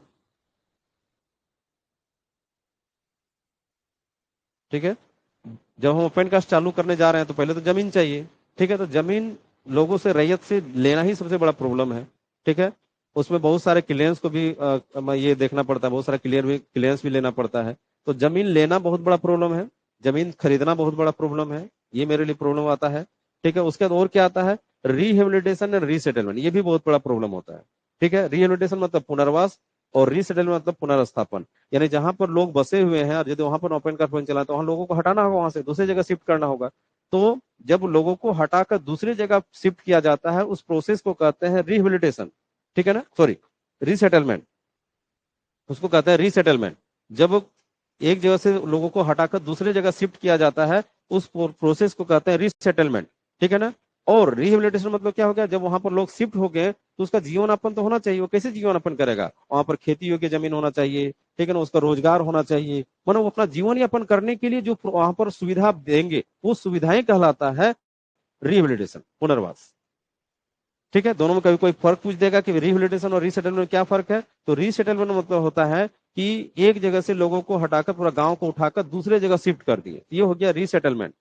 ठीक है, जब हम ओपन कास्ट चालू करने जा रहे हैं तो पहले तो जमीन चाहिए। ठीक है, तो जमीन लोगों से, रैयत से लेना ही सबसे बड़ा प्रॉब्लम है। ठीक है, उसमें बहुत सारे क्लियरेंस को भी ये देखना पड़ता है, बहुत सारा क्लियरेंस भी लेना पड़ता है। तो जमीन लेना बहुत बड़ा प्रॉब्लम है, जमीन खरीदना बहुत बड़ा प्रॉब्लम है, ये मेरे लिए प्रॉब्लम आता है। ठीक है, उसके बाद और क्या आता है, रिहेबिलिटेशन एंड रीसेटलमेंट, ये भी बहुत बड़ा प्रॉब्लम होता है। ठीक है, रिहेबिलिटेशन मतलब पुनर्वास, और रीसेटलमेंट मतलब पुनर्स्थापन। यानी जहां पर लोग बसे हुए हैं और यदि वहां पर ओपन कास्ट वर्किंग चला तो वहां लोगों को हटाना होगा, वहां से दूसरी जगह शिफ्ट करना होगा। तो जब लोगों को हटाकर दूसरी जगह शिफ्ट किया जाता है, उस प्रोसेस को कहते हैं रिहेबिलिटेशन। ठीक है ना, सॉरी, रीसेटलमेंट, उसको कहते हैं रीसेटलमेंट। जब एक जगह से लोगों को हटाकर दूसरी जगह शिफ्ट किया जाता है, उस प्रोसेस को कहते हैं रीसेटलमेंट। ठीक है ना। और रिहेबिलिटेशन मतलब क्या हो गया, जब वहां पर लोग शिफ्ट हो गए तो उसका जीवनयापन तो होना चाहिए। वो कैसे जीवनयापन करेगा, वहां पर खेती योग्य जमीन होना चाहिए। ठीक है ना, उसका रोजगार होना चाहिए, मतलब वो अपना जीवन यापन करने के लिए जो वहां पर सुविधा देंगे वो सुविधाएं कहलाता है रिहेबिलिटेशन, पुनर्वास। ठीक है, दोनों में कभी कोई फर्क पूछ देगा कि रिहेबिलिटेशन और रीसेटलमेंट में क्या फर्क है, तो रीसेटलमेंट मतलब होता है कि एक जगह से लोगों को हटाकर पूरा गांव को उठाकर दूसरे जगह शिफ्ट कर दिए, ये हो गया रीसेटलमेंट,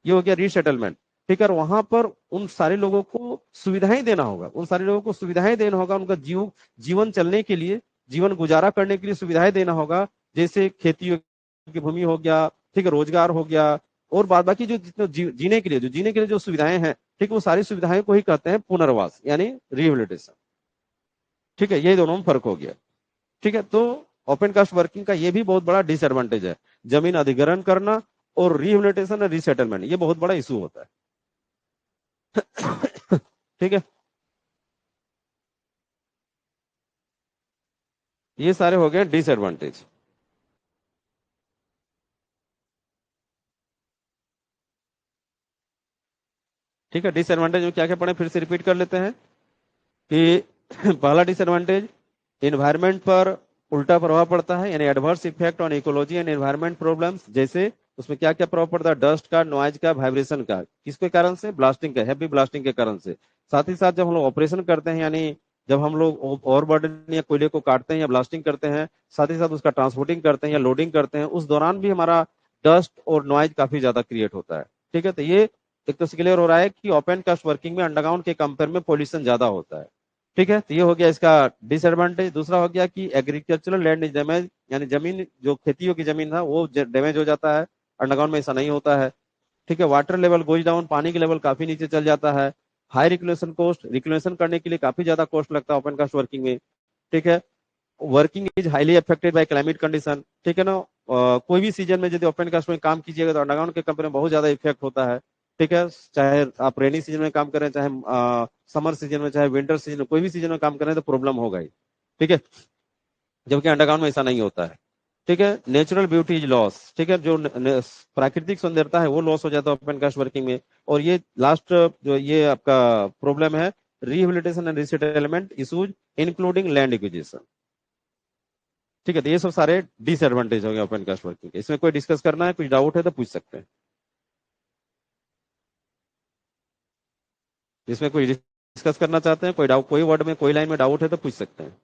ये हो गया रीसेटलमेंट। ठीक है, और वहां पर उन सारे लोगों को सुविधाएं देना होगा, उन सारे लोगों को सुविधाएं देना होगा, उनका जीवन चलने के लिए, जीवन गुजारा करने के लिए सुविधाएं देना होगा। जैसे खेती की भूमि हो गया, ठीक है, रोजगार हो गया, और बाद बाकी जो जितने जीने के लिए जो सुविधाएं हैं, ठीक है, वो सारी सुविधाएं को ही कहते हैं पुनर्वास यानी रिहेबिलिटेशन। ठीक है, ये दोनों में फर्क हो गया। ठीक है, तो ओपन कास्ट वर्किंग का ये भी बहुत बड़ा डिसएडवांटेज है, जमीन अधिग्रहण करना और रिहेबिलिटेशन और रिसेटलमेंट, ये बहुत बड़ा इशू होता है। ठीक है, ये सारे हो गए डिसएडवांटेज। ठीक है, डिसएडवांटेज में क्या क्या पढ़े फिर से रिपीट कर लेते हैं कि पहला डिसएडवांटेज, इन्वायरमेंट पर उल्टा प्रभाव पड़ता है, यानी adverse effect on ecology and environment problems. जैसे उसमें क्या क्या प्रभाव पड़ता है, डस्ट का, नॉइज का, वाइब्रेशन का, किसके कारण से, ब्लास्टिंग का, हैवी ब्लास्टिंग के कारण से। साथ ही साथ जब हम लोग ऑपरेशन करते हैं, यानी जब हम लोग ओवरबर्डन या कोयले को काटते हैं या ब्लास्टिंग करते हैं, साथ ही साथ उसका ट्रांसपोर्टिंग करते हैं या लोडिंग करते हैं, उस दौरान भी हमारा डस्ट और नॉइज काफी ज्यादा क्रिएट होता है। ठीक है, तो ये एक तो क्लियर हो रहा है कि ओपन कास्ट वर्किंग में अंडरग्राउंड के कंपेयर में पोल्यूशन ज्यादा होता है। ठीक है, तो ये हो गया इसका डिसएडवांटेज। दूसरा हो गया कि एग्रीकल्चरल लैंड इज डैमेज, यानी जमीन, जो खेतियों की जमीन था वो डैमेज हो जाता है, अंडरग्राउंड में ऐसा नहीं होता है। ठीक है, वाटर लेवल गोज डाउन, पानी के लेवल काफी नीचे चल जाता है। हाई रिक्लेशन कॉस्ट, रिक्लेशन करने के लिए काफी ज्यादा कॉस्ट लगता है ओपन कास्ट वर्किंग में। ठीक है, working is highly affected by climate condition. ठीक है ना, कोई भी सीजन में यदि ओपन कास्ट में काम कीजिएगा तो अंडरग्राउंड के कंपनी में बहुत ज्यादा इफेक्ट होता है। ठीक है, चाहे आप रेनी सीजन में काम करें, चाहे समर सीजन में, चाहे विंटर सीजन में, कोई भी सीजन में काम करें तो प्रॉब्लम होगा ही। ठीक है, जबकि अंडरग्राउंड में ऐसा नहीं होता है। ठीक है, नेचुरल ब्यूटी इज लॉस। ठीक है, जो प्राकृतिक सुंदरता है वो लॉस हो जाता है ओपन कास्ट वर्किंग में। और ये लास्ट जो ये आपका प्रॉब्लम है, rehabilitation and resettlement issues including land acquisition. ठीक है, तो ये सब सारे डिसएडवांटेज हो गए ओपन कास्ट वर्किंग के। इसमें कोई डिस्कस करना है, कुछ डाउट है तो पूछ सकते हैं। इसमें कोई डिस्कस करना चाहते हैं, कोई डाउट, कोई वर्ड में, कोई लाइन में डाउट है तो पूछ सकते हैं।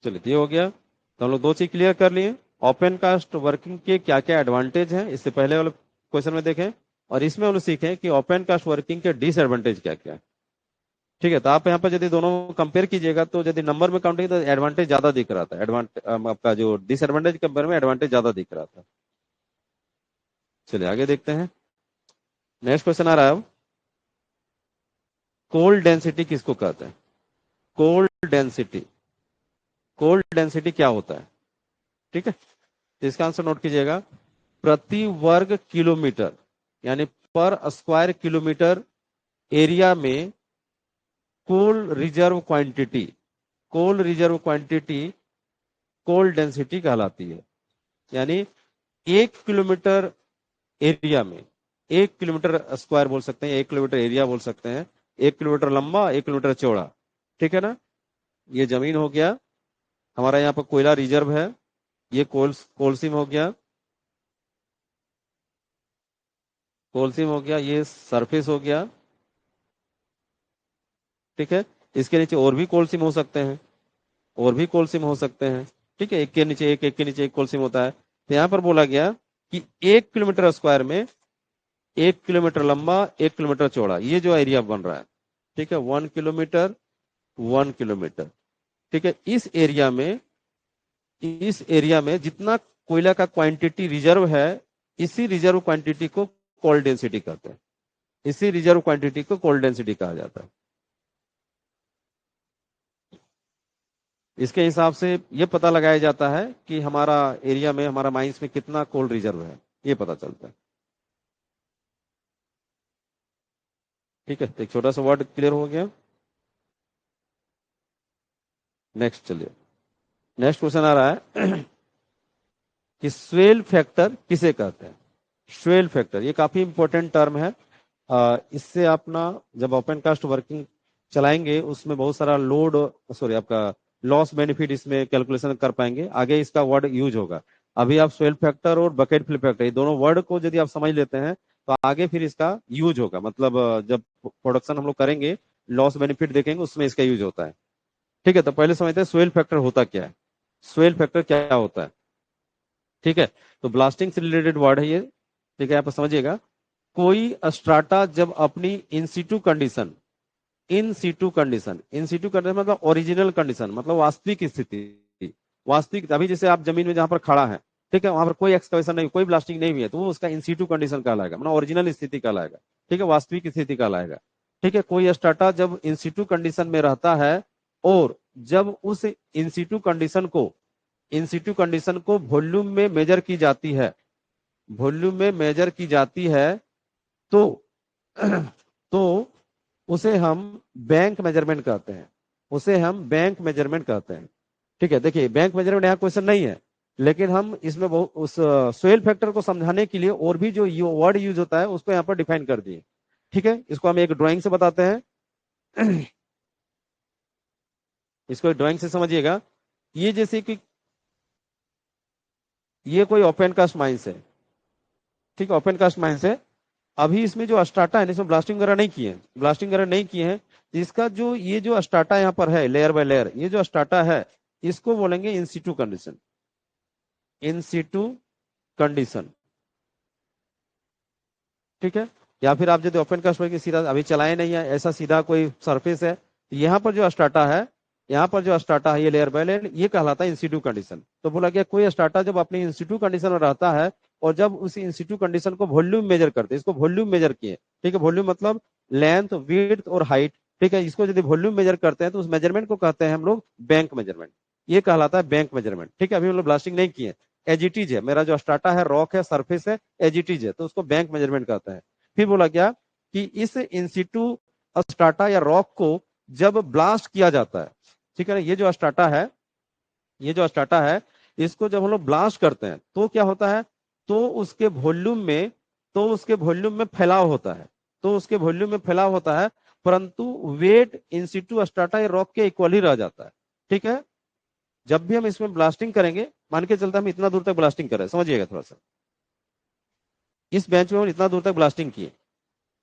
चलिए, ये हो गया, तो हम लोग दो चीज क्लियर कर लिए। ओपन कास्ट वर्किंग के क्या क्या एडवांटेज हैं, इससे पहले वाले क्वेश्चन में देखें, और इसमें हम लोग सीखें कि ओपन कास्ट वर्किंग के डिसएडवांटेज क्या क्या है। ठीक है, तो आप यहाँ पर यदि दोनों कंपेयर कीजिएगा तो यदि नंबर में काउंटिंग तो एडवांटेज ज्यादा दिख रहा था, एडवांटेज आपका जो डिसएडवांटेज कंपेयर में एडवांटेज ज्यादा दिख रहा था। चलिए आगे देखते हैं। नेक्स्ट क्वेश्चन आ रहा है, कोल्ड डेंसिटी किसको कहते हैं? कोल्ड डेंसिटी, कोल्ड डेंसिटी क्या होता है? ठीक है, तो इसका आंसर नोट कीजिएगा। प्रति वर्ग किलोमीटर, यानी पर स्क्वायर किलोमीटर एरिया में coal reserve quantity, coal reserve quantity cold density कहलाती है। यानी 1 किलोमीटर एरिया में, 1 किलोमीटर स्क्वायर बोल सकते हैं, 1 किलोमीटर एरिया बोल सकते हैं, 1 किलोमीटर लंबा, 1 किलोमीटर चौड़ा। ठीक है ना, ये जमीन हो गया, हमारा यहाँ पर कोयला रिजर्व है, ये कोलसीम हो गया, कोलसीम हो गया, ये सरफेस हो गया। ठीक है, इसके नीचे और भी कोलसीम हो सकते हैं, और भी कोलसीम हो सकते हैं। ठीक है, एक के नीचे एक, एक के नीचे एक कोलसीम होता है। तो यहाँ पर बोला गया कि 1 किलोमीटर स्क्वायर में 1 किलोमीटर लंबा, 1 किलोमीटर चौड़ा, ये जो एरिया बन रहा है। ठीक है, 1 किलोमीटर, 1 किलोमीटर। ठीक है, इस एरिया में जितना कोयला का क्वांटिटी रिजर्व है, इसी रिजर्व क्वांटिटी को कोल्ड डेंसिटी कहते हैं, इसी रिजर्व क्वांटिटी को कोल्ड डेंसिटी कहा जाता है। इसके हिसाब से ये पता लगाया जाता है कि हमारा एरिया में, हमारा माइंस में कितना कोल्ड रिजर्व है, ये पता चलता है। ठीक है, तो एक छोटा सा वर्ड क्लियर हो गया। नेक्स्ट चलिए, नेक्स्ट क्वेश्चन आ रहा है कि स्वेल फैक्टर किसे कहते हैं? स्वेल फैक्टर ये काफी इंपॉर्टेंट टर्म है। इससे आप ना जब ओपन कास्ट वर्किंग चलाएंगे उसमें बहुत सारा लोड, सॉरी आपका लॉस बेनिफिट इसमें कैलकुलेशन कर पाएंगे, आगे इसका वर्ड यूज होगा। अभी आप स्वेल फैक्टर और बकेट फिल फैक्टर, ये दोनों वर्ड को यदि आप समझ लेते हैं तो आगे फिर इसका यूज होगा, मतलब जब प्रोडक्शन हम लोग करेंगे, लॉस बेनिफिट देखेंगे, उसमें इसका यूज होता है। ठीक है, तो पहले समझते हैं स्वेल फैक्टर होता क्या है। स्वेल फैक्टर क्या होता है? ठीक है, तो ब्लास्टिंग से रिलेटेड वर्ड है ये। ठीक है, आप समझिएगा, कोई स्ट्राटा जब अपनी in situ condition, in situ condition मतलब ओरिजिनल कंडीशन, मतलब वास्तविक स्थिति, वास्तविक, अभी जैसे आप जमीन में जहां पर खड़ा है, ठीक है, वहां पर कोई एक्सकवेशन नहीं, कोई ब्लास्टिंग नहीं हुई है, तो वो उसका इन सीटू कंडीशन कहलाएगा, मतलब ओरिजिनल स्थिति कहलाएगा। ठीक है, वास्तविक स्थिति कहलाएगा। ठीक है, कोई स्ट्राटा जब इंसिटू कंडीशन में रहता है और जब उस इंसिटू कंडीशन को वॉल्यूम में मेजर की जाती है, वॉल्यूम में मेजर की जाती है, तो तो उसे हम बैंक मेजरमेंट कहते हैं, उसे हम बैंक मेजरमेंट कहते हैं। ठीक है, देखिए बैंक मेजरमेंट यहाँ क्वेश्चन नहीं है, लेकिन हम इसमें उस सोइल फैक्टर को समझाने के लिए और भी जो वर्ड यूज होता है उसको यहाँ पर डिफाइन कर दिए। ठीक है, इसको हम एक ड्राइंग से बताते हैं। इसको एक ड्राइंग से समझिएगा। ये जैसे कि ये कोई ओपन कास्ट माइंस है, ठीक है, ओपन कास्ट माइंस है। अभी इसमें जो स्टार्टा है, इसमें ब्लास्टिंग वगैरह नहीं किए हैं, ब्लास्टिंग वगैरह नहीं किए हैं। इसका जो ये जो स्टार्टा यहाँ पर है लेयर बाय लेयर, ये जो स्टार्टा है इसको बोलेंगे इंसिटू कंडीशन, इंसिटू कंडीशन। ठीक है, या फिर आप यदि ओपन कास्ट की सीधा अभी चलाए नहीं है, ऐसा सीधा कोई सरफेस है, तो यहाँ पर जो स्टार्टा है, यहाँ पर जो स्टार्टा है ये लेयर बाय लेयर, ये कहलाता है इंसिटू कंडीशन। तो बोला गया कोई स्टार्टा जब अपनी इंसिटू कंडीशन में रहता है और जब उस इंसिटू कंडीशन को वॉल्यूम मेजर करते हैं, इसको वॉल्यूम मेजर किए, ठीक है, वॉल्यूम मतलब लेंथ, विड्थ और हाइट। ठीक है, इसको यदि वॉल्यूम मेजर करते हैं तो उस मेजरमेंट को कहते हैं हम लोग बैंक मेजरमेंट, ये कहलाता है बैंक मेजरमेंट। ठीक है, अभी हम लोग ब्लास्टिंग नहीं किए, एजिटीज है, मेरा जो स्टार्टा है रॉक है, सरफेस है, एजिटीज है, तो उसको बैंक मेजरमेंट कहता है। फिर बोला गया कि इस इंसिटू स्टार्टा या रॉक को जब ब्लास्ट किया जाता है, ठीक है ना, ये जो स्टार्टा है, ये जो स्टार्टा है, इसको जब हम लोग ब्लास्ट करते हैं तो क्या होता है, तो उसके वॉल्यूम में, तो उसके वॉल्यूम में फैलाव होता है, तो उसके वॉल्यूम में फैलाव होता है, परंतु वेट इंसिटू स्टार्टा या रॉक के इक्वल ही रह जाता है। ठीक है, जब भी हम इसमें ब्लास्टिंग करेंगे, मान के चलते हम इतना दूर तक ब्लास्टिंग करें, समझिएगा थोड़ा सा, इस बेंच में हम इतना दूर तक ब्लास्टिंग किए,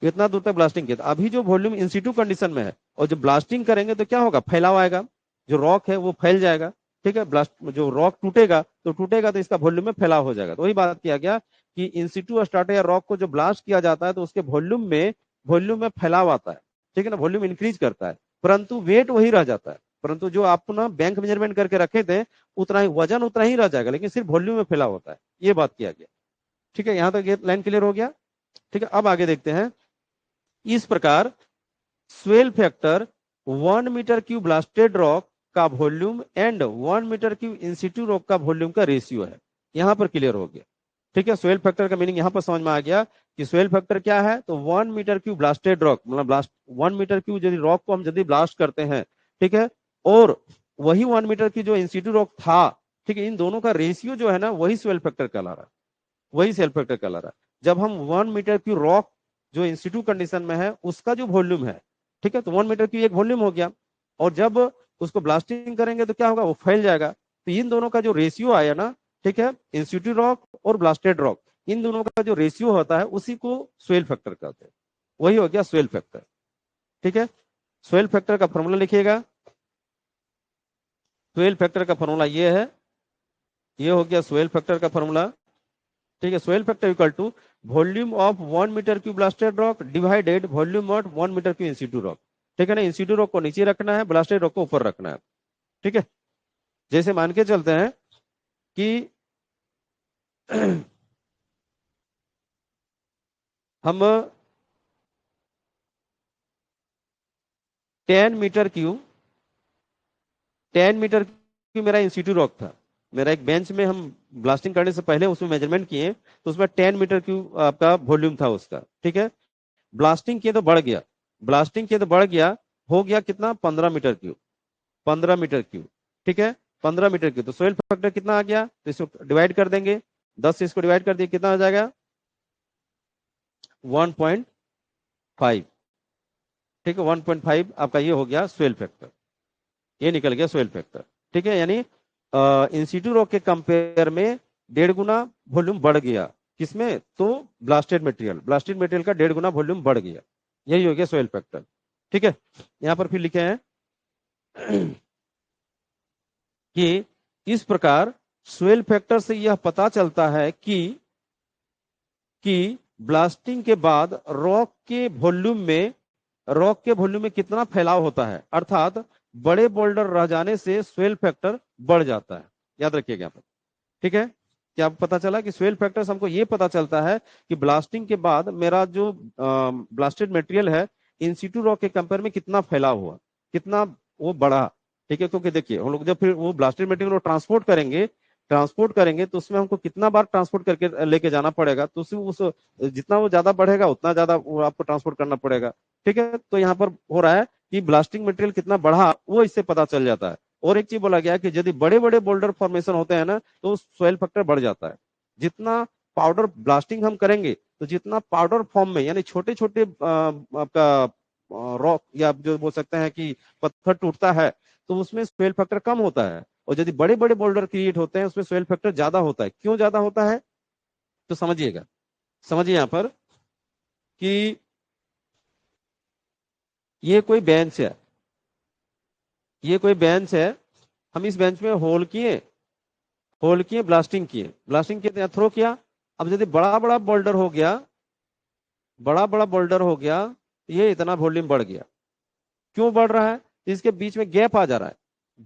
इतना दूर तक ब्लास्टिंग किया, तो अभी जो वॉल्यूम इंसिटू कंडीशन में है और जब ब्लास्टिंग करेंगे तो क्या होगा, फैलाव आएगा, जो रॉक है वो फैल जाएगा। ठीक है, ब्लास्ट जो रॉक टूटेगा तो इसका वॉल्यूम में फैलाव हो जाएगा। तो वही बात किया गया कि इंसिटू स्टार्टर या रॉक को जो ब्लास्ट किया जाता है तो उसके वॉल्यूम में फैलाव आता है। ठीक है ना, वॉल्यूम इंक्रीज करता है, परंतु वेट वही रह जाता है, परंतु जो आप ना बैंक मेजरमेंट करके रखे थे उतना ही वजन उतना ही रह जाएगा, लेकिन सिर्फ वॉल्यूम में फैलाव होता है, ये बात किया गया। ठीक है, यहां तक ये लाइन क्लियर हो गया। ठीक है, अब आगे देखते हैं। इस प्रकार swell factor 1 metre cube blasted rock का volume and 1 metre cube in situ rock का वॉल्यूम का रेशियो है, यहां पर क्लियर हो गया। ठीक है, स्वेल फैक्टर का मीनिंग यहां पर समझ में आ गया कि स्वेल फैक्टर क्या है, तो 1 मीटर क्यूब ब्लास्टेड रॉक, मतलब ब्लास्ट 1 मीटर क्यूब यदि रॉक को हम यदि ब्लास्ट करते हैं, ठीक है, और वही 1 मीटर की जो इंसिटू रॉक था, ठीक है, इन दोनों का रेशियो जो है ना वही स्वेल फैक्टर कहला रहा है, वही सेल फैक्टर कहला रहा है। जब हम 1 मीटर की रॉक जो इंसिटू कंडीशन में है उसका जो वॉल्यूम है, ठीक है, तो 1 मीटर की एक वॉल्यूम हो गया, और जब उसको ब्लास्टिंग करेंगे तो क्या होगा, वो फैल जाएगा। तो इन दोनों का जो रेशियो आया ना, ठीक है, इंसिटू रॉक और ब्लास्टेड रॉक, इन दोनों का जो रेशियो होता है उसी को स्वेल फैक्टर कहते हैं, वही हो गया स्वेल फैक्टर। ठीक है, स्वेल फैक्टर का फॉर्मूला लिखिएगा। स्वेल फैक्टर का फॉर्मूला ये है, ये हो गया स्वेल फैक्टर का फॉर्मूला। ठीक है, swell factor equal to volume of 1 metre cube blasted rock divided volume of 1 metre cube in situ rock. ठीक है ना, इंसिटू रॉक को नीचे रखना है, ब्लास्टेड रॉक को ऊपर रखना है। ठीक है, जैसे मान के चलते हैं कि हम 10 मीटर क्यूब 10 मीटर क्यूब मेरा इंसिटू रॉक था, मेरा एक बेंच में हम ब्लास्टिंग करने से पहले उसमें मेजरमेंट किए, तो उसमें 10 मीटर क्यूब आपका वॉल्यूम था उसका। ठीक है, ब्लास्टिंग किए तो बढ़ गया, ब्लास्टिंग किए तो बढ़ गया, हो गया कितना, 15 मीटर क्यूब, 15 मीटर क्यूब। ठीक है, 15 मीटर क्यूब, तो सोइल फैक्टर कितना आ गया, तो इसको डिवाइड कर देंगे, 10 से इसको डिवाइड कर दिए, कितना आ जाएगा, 1.5। ठीक है, 1.5 आपका ये हो गया स्वेल फैक्टर, ये निकल गया स्वेल फैक्टर। ठीक है, यानी इंसिटू रॉक के कंपेयर में 1.5 गुना वॉल्यूम बढ़ गया, किसमें, तो ब्लास्टेड मटेरियल का 1.5 गुना वॉल्यूम बढ़ गया, यही हो गया सोइल फैक्टर। ठीक है, यहां पर फिर लिखे हैं कि इस प्रकार सोइल फैक्टर से यह पता चलता है कि ब्लास्टिंग के बाद रॉक के वॉल्यूम में कितना फैलाव होता है, अर्थात बड़े बोल्डर रह जाने से सोइल फैक्टर बढ़ जाता है, याद रखिएगा यहाँ पर। ठीक है, क्या पता चला कि सोइल फैक्टर से हमको ये पता चलता है कि ब्लास्टिंग के बाद मेरा जो ब्लास्टेड मटेरियल है इन सीटू रॉक के कंपेयर में कितना फैलाव हुआ, कितना वो बढ़ा। ठीक है, क्योंकि देखिए हम लोग जब फिर वो ब्लास्टेड मटेरियल को ट्रांसपोर्ट करेंगे तो उसमें हमको कितना बार ट्रांसपोर्ट करके लेके जाना पड़ेगा, तो उसमें उस जितना वो ज्यादा बढ़ेगा उतना ज्यादा वो आपको ट्रांसपोर्ट करना पड़ेगा। ठीक है, तो यहाँ पर हो रहा है कि ब्लास्टिंग मटेरियल कितना बढ़ा वो इससे पता चल जाता है। और एक चीज बोला गया है कि यदि बड़े बड़े बोल्डर फॉर्मेशन होते हैं ना तो सोयल फैक्टर बढ़ जाता है। जितना पाउडर ब्लास्टिंग हम करेंगे तो जितना पाउडर फॉर्म में यानी छोटे छोटे आपका रॉक या जो बोल सकते हैं कि पत्थर टूटता है तो उसमें सोयल फैक्टर कम होता है। और यदि बड़े बड़े बोल्डर क्रिएट होते हैं उसमें सोयल फैक्टर ज्यादा होता है। क्यों ज्यादा होता है, तो समझिएगा, समझिए यहाँ पर कि ये कोई बेंच है, ये कोई बेंच है, हम इस बेंच में होल किए ब्लास्टिंग किए थ्रो किया। अब यदि बड़ा बड़ा बोल्डर हो गया, बड़ा बड़ा बोल्डर हो गया, ये इतना वॉल्यूम बढ़ गया। क्यों बढ़ रहा है, इसके बीच में गैप आ जा रहा है,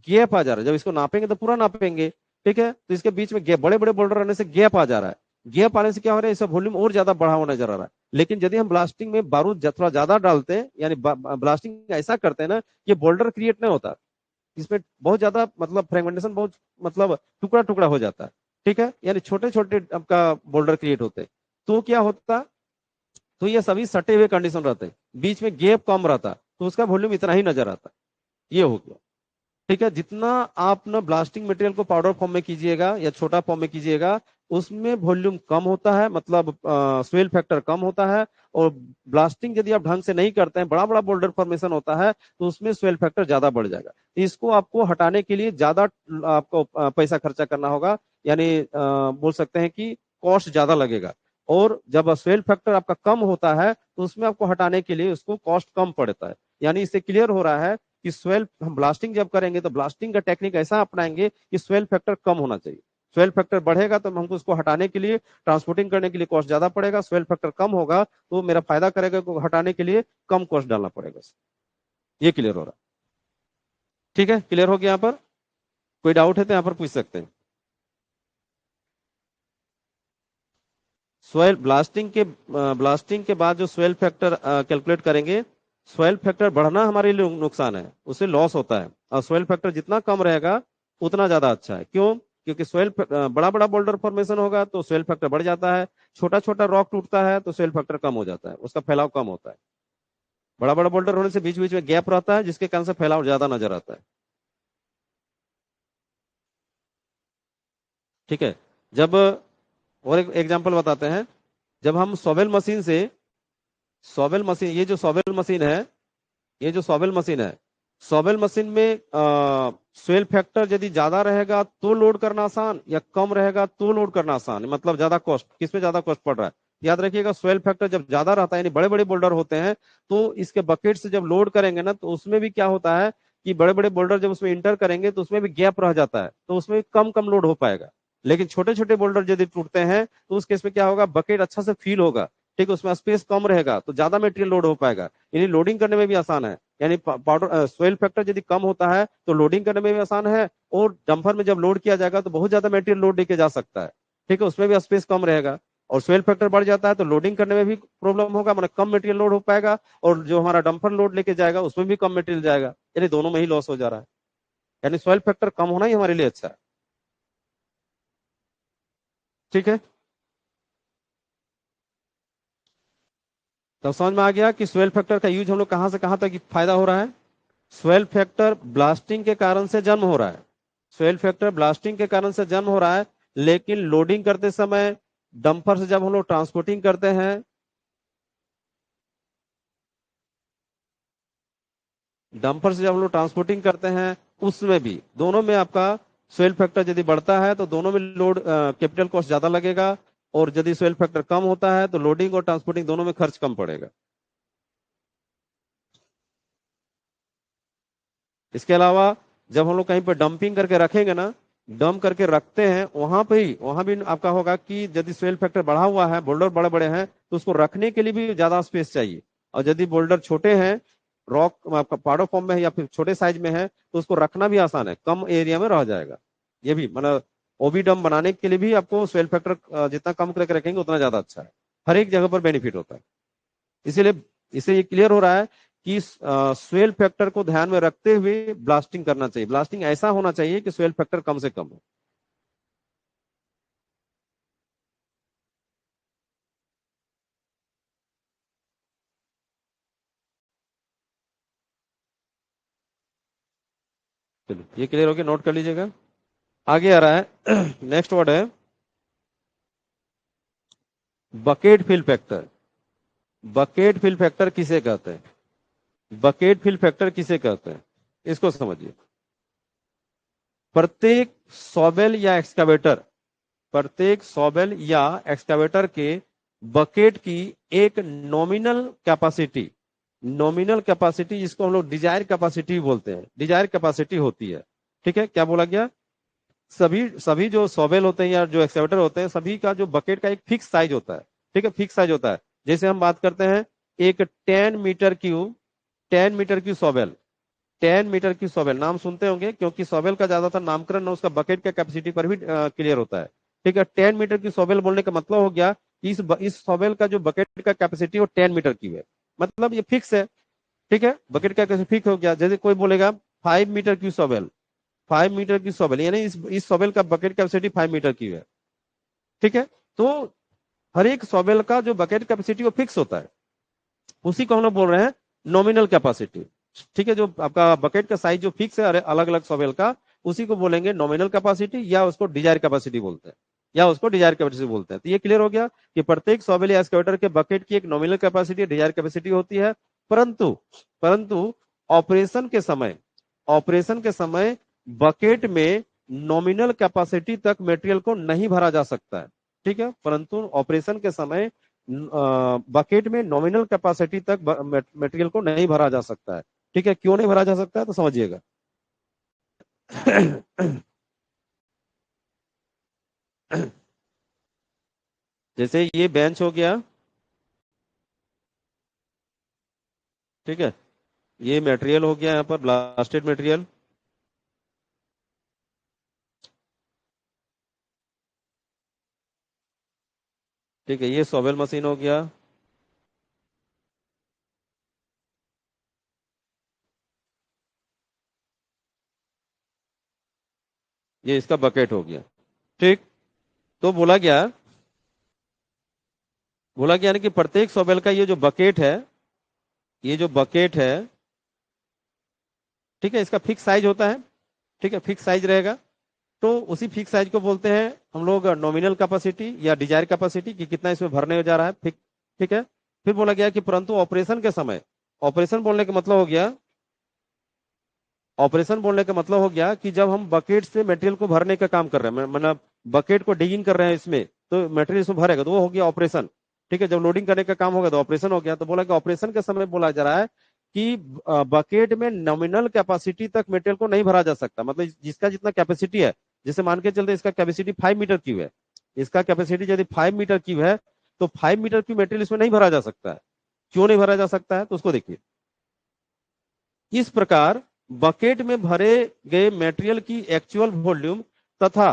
गैप आ जा रहा है। जब इसको नापेंगे तो पूरा नापेंगे, ठीक है, तो इसके बीच में गैप, बड़े बड़े बोल्डर रहने से गैप आ जा रहा है। गैप आने से क्या हो रहा है, इसका वॉल्यूम और ज्यादा बढ़ा हुआ नजर आ रहा है। लेकिन यदि हम ब्लास्टिंग में बारूद थोड़ा ज्यादा डालते हैं, यानी ब्लास्टिंग ऐसा करते हैं ना, ये बोल्डर क्रिएट नहीं होता, इसमें बहुत ज्यादा मतलब फ्रेगमेंटेशन, बहुत मतलब टुकड़ा टुकड़ा हो जाता है। ठीक है, यानी छोटे छोटे आपका बोल्डर क्रिएट होते हैं। तो क्या होता, तो ये सभी सटे हुए कंडीशन रहते हैं, बीच में गैप कम रहता, तो उसका वॉल्यूम इतना ही नजर आता। ये हो गया। ठीक है, जितना आप ना ब्लास्टिंग मटेरियल को पाउडर फॉर्म में कीजिएगा या छोटा फॉर्म में कीजिएगा उसमें वॉल्यूम कम होता है, मतलब स्वेल फैक्टर कम होता है। और ब्लास्टिंग यदि आप ढंग से नहीं करते हैं, बड़ा बड़ा बोल्डर फॉर्मेशन होता है तो उसमें स्वेल फैक्टर ज्यादा बढ़ जाएगा। इसको आपको हटाने के लिए ज्यादा आपको पैसा खर्चा करना होगा, यानी बोल सकते हैं कि कॉस्ट ज्यादा लगेगा। और जब स्वेल फैक्टर आपका कम होता है तो उसमें आपको हटाने के लिए उसको कॉस्ट कम पड़ता है। यानी इससे क्लियर हो रहा है कि स्वेल हम ब्लास्टिंग जब करेंगे तो ब्लास्टिंग का टेक्निक ऐसा अपनाएंगे कि स्वेल फैक्टर कम होना चाहिए। स्वेल फैक्टर बढ़ेगा तो हमको उसको हटाने के लिए, ट्रांसपोर्टिंग करने के लिए कॉस्ट ज्यादा पड़ेगा। स्वेल फैक्टर कम होगा तो मेरा फायदा करेगा, को हटाने के लिए कम कॉस्ट डालना पड़ेगा। ये क्लियर हो रहा है, ठीक है, क्लियर हो गया। यहाँ पर कोई डाउट है तो यहाँ पर पूछ सकते हैं। सोयल ब्लास्टिंग के बाद जो स्वेल फैक्टर कैलकुलेट करेंगे, स्वेल फैक्टर बढ़ना हमारे लिए नुकसान है, उससे लॉस होता है। और स्वेल फैक्टर जितना कम रहेगा उतना ज्यादा अच्छा है। क्यों, क्योंकि बड़ा बड़ा बोल्डर फॉर्मेशन होगा तो स्वेल फैक्टर बढ़ जाता है, छोटा छोटा रॉक टूटता है तो स्वेल फैक्टर कम हो जाता है, उसका फैलाव कम होता है। बड़ा बड़ा बोल्डर होने से बीच बीच में गैप रहता है जिसके कारण से फैलाव ज्यादा नजर आता है। ठीक है, जब और एक एग्जाम्पल बताते हैं। जब हम सॉवेल मशीन, ये जो सॉवेल मशीन है, सॉवेल मशीन में स्वेल फैक्टर यदि ज्यादा रहेगा तो लोड करना आसान, या कम रहेगा तो लोड करना आसान, मतलब ज्यादा कॉस्ट, किसमें ज्यादा कॉस्ट पड़ रहा है। याद रखिएगा, स्वेल फैक्टर जब ज्यादा रहता है यानी बड़े बड़े बोल्डर होते हैं तो इसके बकेट से जब लोड करेंगे ना तो उसमें भी क्या होता है कि बड़े बड़े बोल्डर जब उसमें इंटर करेंगे तो उसमें भी गैप रह जाता है, तो उसमें कम कम लोड हो पाएगा। लेकिन छोटे छोटे बोल्डर यदि टूटते हैं तो उस केस में क्या होगा, बकेट अच्छा से फील होगा, ठीक है, उसमें स्पेस कम रहेगा तो ज्यादा मेटेरियल लोड हो पाएगा, यानी लोडिंग करने में भी आसान है। यानी पाउडर स्वेल फैक्टर यदि कम होता है तो लोडिंग करने में भी आसान है, और डंपर में जब लोड किया जाएगा तो बहुत ज्यादा मेटेरियल लोड लेके जा सकता है। ठीक है, उसमें भी स्पेस कम रहेगा। और स्वेल फैक्टर बढ़ जाता है तो लोडिंग करने में भी प्रॉब्लम होगा, मतलब कम मटेरियल लोड हो पाएगा, और जो हमारा डंपर लोड लेके जाएगा उसमें भी कम मटेरियल जाएगा, यानी दोनों में ही लॉस हो जा रहा है। यानी स्वेल फैक्टर कम होना ही हमारे लिए अच्छा है। ठीक है, तो समझ में आ गया कि स्वेल फैक्टर का यूज हम लोग कहां से कहां तक फायदा हो रहा है। स्वेल फैक्टर ब्लास्टिंग के कारण से जन्म हो रहा है, स्वेल फैक्टर ब्लास्टिंग के कारण से जन्म हो रहा है। लेकिन लोडिंग करते समय डंपर से जब हम लोग ट्रांसपोर्टिंग करते हैं, डंपर से जब हम लोग ट्रांसपोर्टिंग करते हैं उसमें भी, दोनों में आपका स्वेल फैक्टर यदि बढ़ता है तो दोनों में लोड कैपिटल कॉस्ट ज्यादा लगेगा, और यदि स्वेल फैक्टर कम होता है तो लोडिंग और ट्रांसपोर्टिंग दोनों में खर्च कम पड़ेगा। इसके अलावा जब हम लोग कहीं पर डंपिंग करके रखेंगे ना, डंप करके रखते हैं वहां भी आपका होगा कि यदि स्वेल फैक्टर बढ़ा हुआ है, बोल्डर बड़े बड़े हैं तो उसको रखने के लिए भी ज्यादा स्पेस चाहिए। और यदि बोल्डर छोटे हैं, रॉक आपका पाउडर फॉर्म में है या फिर छोटे साइज में है तो उसको रखना भी आसान है, कम एरिया में रह जाएगा। ये भी मतलब ओबी डंप बनाने के लिए भी आपको स्वेल फैक्टर जितना कम करके रखेंगे उतना ज्यादा अच्छा है, हर एक जगह पर बेनिफिट होता है। इसीलिए इससे ये क्लियर हो रहा है कि स्वेल फैक्टर को ध्यान में रखते हुए ब्लास्टिंग करना चाहिए। ब्लास्टिंग ऐसा होना चाहिए कि स्वेल फैक्टर कम से कम हो। चलिए ये क्लियर हो गया, नोट कर लीजिएगा। आगे आ रहा है नेक्स्ट वर्ड है bucket fill factor. Bucket fill factor किसे कहते हैं? बकेट फिल फैक्टर किसे कहते हैं, इसको समझिए। प्रत्येक सॉबेल या एक्सकावेटर, प्रत्येक सॉबेल या एक्सकावेटर के बकेट की एक नॉमिनल कैपेसिटी, नॉमिनल कैपेसिटी जिसको हम लोग डिजायर कैपेसिटी बोलते हैं, डिजायर कैपेसिटी होती है। ठीक है, क्या बोला गया? सभी सभी जो सॉबेल होते हैं या जो एक्सकावेटर होते हैं, सभी का जो बकेट का एक फिक्स साइज होता है। ठीक है, फिक्स साइज होता है। जैसे हम बात करते हैं एक 10 मीटर क्यूब, 10 मीटर क्यूब सॉबेल, 10 मीटर की सॉवेल नाम सुनते होंगे, क्योंकि सॉवेल का ज्यादातर नामकरण उसका बकेट के कैपेसिटी पर भी क्लियर होता है। ठीक है, 10 मीटर की सॉवेल बोलने का मतलब हो गया कि इस सॉवेल का जो बकेट का कैपेसिटी वो 10 मीटर की है, मतलब ये फिक्स है। ठीक है, बकेट का कैसे फिक्स हो गया। जैसे कोई बोलेगा 5 मीटर की सॉवेल, 5 मीटर की सॉवेल, यानी इस सॉवेल का बकेट कैपेसिटी 5 मीटर की है। ठीक है, तो हर एक सॉवेल का जो बकेट कैपेसिटी वो फिक्स होता है, उसी को हम लोग बोल रहे हैं नॉमिनल कैपेसिटी। ठीक है, जो आपका बकेट का साइज जो फिक्स है अलग अलग सॉवेल का, उसी को बोलेंगे नॉमिनल कैपेसिटी, या उसको डिजायर कैपेसिटी बोलते हैं, या उसको डिजायर कैपेसिटी बोलते हैं। तो ये क्लियर हो गया कि प्रत्येक सॉवेल या एक्सकेवेटर के बकेट की एक नॉमिनल कैपेसिटी, डिजायर कैपेसिटी होती है। परंतु परंतु ऑपरेशन के समय, ऑपरेशन के समय बकेट में नॉमिनल कैपेसिटी तक मटेरियल को नहीं भरा जा सकता है। ठीक है, परंतु ऑपरेशन के समय बकेट में नॉमिनल कैपेसिटी तक मटेरियल को नहीं भरा जा सकता है। ठीक है, क्यों नहीं भरा जा सकता है तो समझिएगा। जैसे ये बेंच हो गया, ठीक है, ये मटेरियल हो गया यहाँ पर ब्लास्टेड मटेरियल। ठीक है, ये सॉवेल मशीन हो गया। ये इसका बकेट हो गया। ठीक, तो बोला गया ना कि प्रत्येक सॉवेल का ये जो बकेट है, ये जो बकेट है, ठीक है, इसका फिक्स साइज होता है। ठीक है, फिक्स साइज रहेगा। तो उसी फिक्स साइज को बोलते हैं हम लोग नॉमिनल कैपेसिटी या डिजायर कैपेसिटी, कि कितना इसमें भरने जा रहा है। ठीक है, फिर बोला गया कि परंतु ऑपरेशन के समय, ऑपरेशन बोलने का मतलब हो गया, ऑपरेशन बोलने का मतलब हो गया कि जब हम बकेट से मटेरियल को भरने का काम कर रहे हैं, मतलब बकेट को डिगिंग कर रहे हैं इसमें, तो मटेरियल इसमें भरेगा, तो वो हो गया ऑपरेशन। ठीक है, जब लोडिंग करने का काम होगा तो ऑपरेशन हो गया। तो बोला कि ऑपरेशन के समय बोला जा रहा है कि बकेट में नॉमिनल कैपेसिटी तक मटेरियल को नहीं भरा जा सकता, मतलब जिसका जितना कैपेसिटी है, जैसे मान के चलते इसका कैपेसिटी 5 मीटर क्यूब है, इसका कैपेसिटी यदि 5 मीटर क्यूब है, तो 5 मीटर क्यूब मटेरियल इसमें नहीं भरा जा सकता है। क्यों नहीं भरा जा सकता है तो उसको देखिए। इस प्रकार बकेट में भरे गए मटेरियल की एक्चुअल वॉल्यूम तथा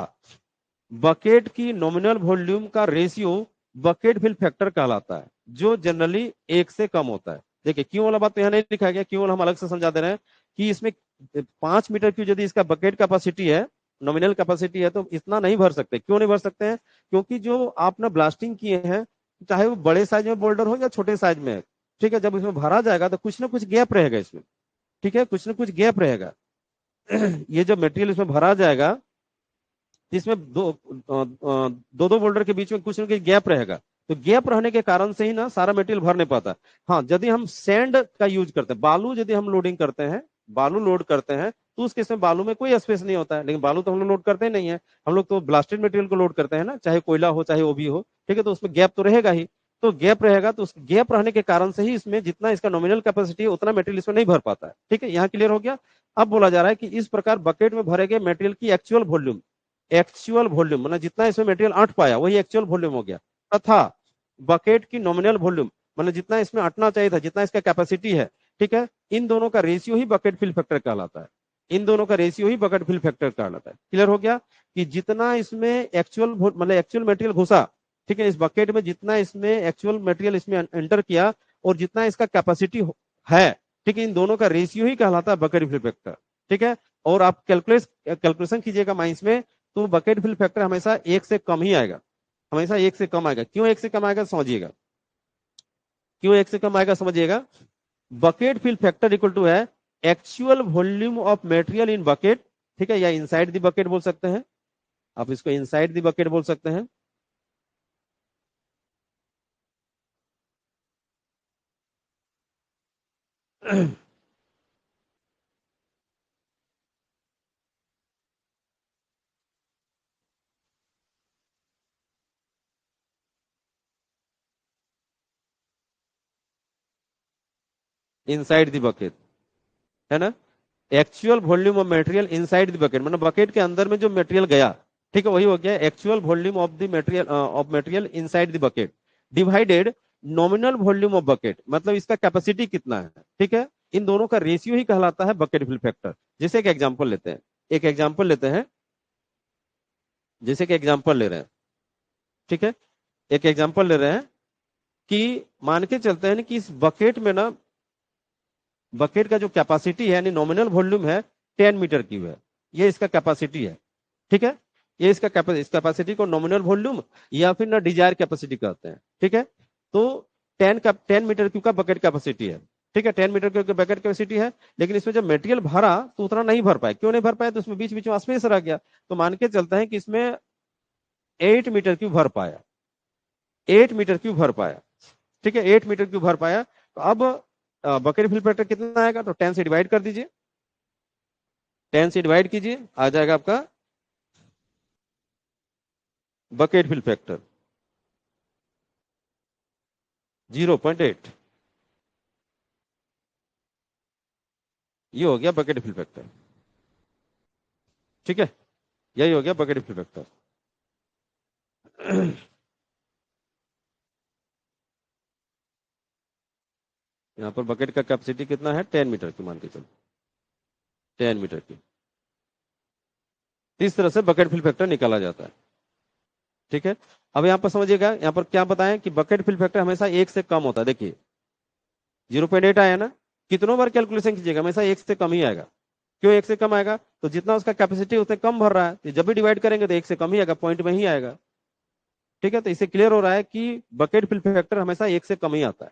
बकेट की नॉमिनल वॉल्यूम का रेशियो बकेट फिल फैक्टर कहलाता है, जो जनरली 1 से कम होता है। देखिए क्यों वाला बात तो यहाँ नहीं लिखा गया, क्यों वाला हम अलग से समझा दे रहे हैं कि इसमें 5 मीटर की यदि इसका बकेट कैपेसिटी है, नॉमिनल कैपेसिटी है, तो इतना नहीं भर सकते। क्यों नहीं भर सकते हैं? क्योंकि जो आपने ब्लास्टिंग किए हैं, चाहे वो बड़े साइज में बोल्डर हो या छोटे साइज में है, ठीक है, जब इसमें भरा जाएगा तो कुछ ना कुछ गैप रहेगा इसमें। ठीक है, कुछ ना कुछ गैप रहेगा। ये जब मटेरियल इसमें भरा जाएगा, इसमें दो दो बोल्डर के बीच में कुछ ना कुछ गैप रहेगा। तो गैप रहने के कारण से ही ना सारा मटेरियल भर नहीं पाता। हाँ, यदि हम सैंड का यूज करते हैं, बालू यदि हम लोडिंग करते हैं, बालू लोड करते हैं, तो उस केस में बालू में कोई स्पेस नहीं होता है। लेकिन बालू तो हम लोग लोड करते नहीं है, हम लोग तो ब्लास्टेड मटेरियल को लोड करते हैं ना, चाहे कोयला हो चाहे वो भी हो। ठीक है, तो उसमें गैप तो रहेगा ही। तो गैप रहेगा, तो उस गैप रहने के कारण से ही इसमें जितना इसका नॉमिनल कैपेसिटी है उतना मटेरियल इसमें नहीं भर पाता है। ठीक है, यहाँ क्लियर हो गया। अब बोला जा रहा है कि इस प्रकार बकेट में भरे गए मटेरियल की एक्चुअल वॉल्यूम, एक्चुअल वॉल्यूम मतलब जितना इसमें मटेरियल अट पाया वही एक्चुअल वॉल्यूम हो गया, तथा बकेट की नॉमिनल वॉल्यूम मतलब जितना इसमें अटना चाहिए था, जितना इसका कैपेसिटी है, ठीक है, इन दोनों का रेशियो ही बकेट फिल फैक्टर कहलाता है। इन दोनों का रेशियो ही बकेट फिल फैक्टर कहलाता है। क्लियर हो गया कि जितना इसमें एक्चुअल मतलब एक्चुअल मटेरियल घुसा, ठीक है, इस बकेट में जितना इसमें एक्चुअल मटेरियल इसमें एंटर किया और जितना इसका कैपेसिटी है, ठीक है, इन दोनों का रेशियो ही कहलाता है बकेट फिल फैक्टर। ठीक है, और आप कैलकुलेशन कीजिएगा माइंस में, तो बकेट फिल फैक्टर हमेशा एक से कम ही आएगा, हमेशा एक से कम आएगा। क्यों एक से कम आएगा समझिएगा, क्यों एक से कम आएगा समझिएगा। Bucket fill factor equal to है actual volume of material in bucket, ठीक है, या इनसाइड द बकेट बोल सकते हैं, आप इसको इनसाइड द बकेट बोल सकते हैं। इनसाइड द बकेट है ना, actual volume of material inside the bucket, मतलब बकेट के अंदर में जो मटेरियल गया, ठीक है, वही हो गया actual volume of the material inside the bucket divided nominal volume of bucket, मतलब इसका कैपेसिटी कितना है। ठीक है, इन दोनों का रेशियो ही कहलाता है बकेट फिल फैक्टर। जैसे एक एग्जांपल लेते हैं, एक एग्जांपल लेते हैं, जैसे कि एग्जांपल ले रहे हैं, ठीक है, एक एग्जांपल ले रहे हैं कि मान के चलते हैं कि इस बकेट में ना, बकेट का जो कैपेसिटी है यानी नॉमिनल वॉल्यूम है 10 मीटर क्यूब है, ये इसका कैपेसिटी है। ठीक है, ये इसका इस कैपेसिटी को नॉमिनल वॉल्यूम या फिर ना डिजायर कैपेसिटी कहते हैं। ठीक है, तो 10 मीटर क्यूब का बकेट कैपेसिटी है। ठीक है, 10 मीटर क्यूब का बकेट कैपेसिटी है, लेकिन इसमें जब मटेरियल भरा तो उतना नहीं भर पाए। क्यों नहीं भर पाए, तो उसमें बीच बीच में स्पेस रह गया, तो मान के चलते हैं कि इसमें 8 मीटर क्यूब भर पाया, 8 मीटर क्यूब भर पाया। ठीक है, 8 मीटर क्यूब भर पाया, तो अब बकेट फिल फैक्टर कितना आएगा, तो 10 से डिवाइड कर दीजिए, 10 से डिवाइड कीजिए, आ जाएगा आपका बकेट फिल फैक्टर 0.8। ये हो गया बकेट फिल फैक्टर। ठीक है, यही हो गया बकेट फिल फैक्टर। यहाँ पर बकेट का कैपेसिटी कितना है, 10 मीटर की मान के चलो, 10 मीटर की। इस तरह से बकेट फिल फैक्टर निकाला जाता है। ठीक है, अब यहाँ पर समझिएगा, यहाँ पर क्या बताएं कि बकेट फिल फैक्टर हमेशा एक से कम होता है। देखिए 0.8 आया ना, कितनों बार कैलकुलेशन कीजिएगा हमेशा एक से कम ही आएगा। क्यों एक से कम आएगा, तो जितना उसका कैपेसिटी उतने कम भर रहा है, तो जब भी डिवाइड करेंगे तो एक से कम ही आएगा, पॉइंट में ही आएगा। ठीक है, तो इससे क्लियर हो रहा है कि बकेट फिल फैक्टर हमेशा एक से कम ही आता है।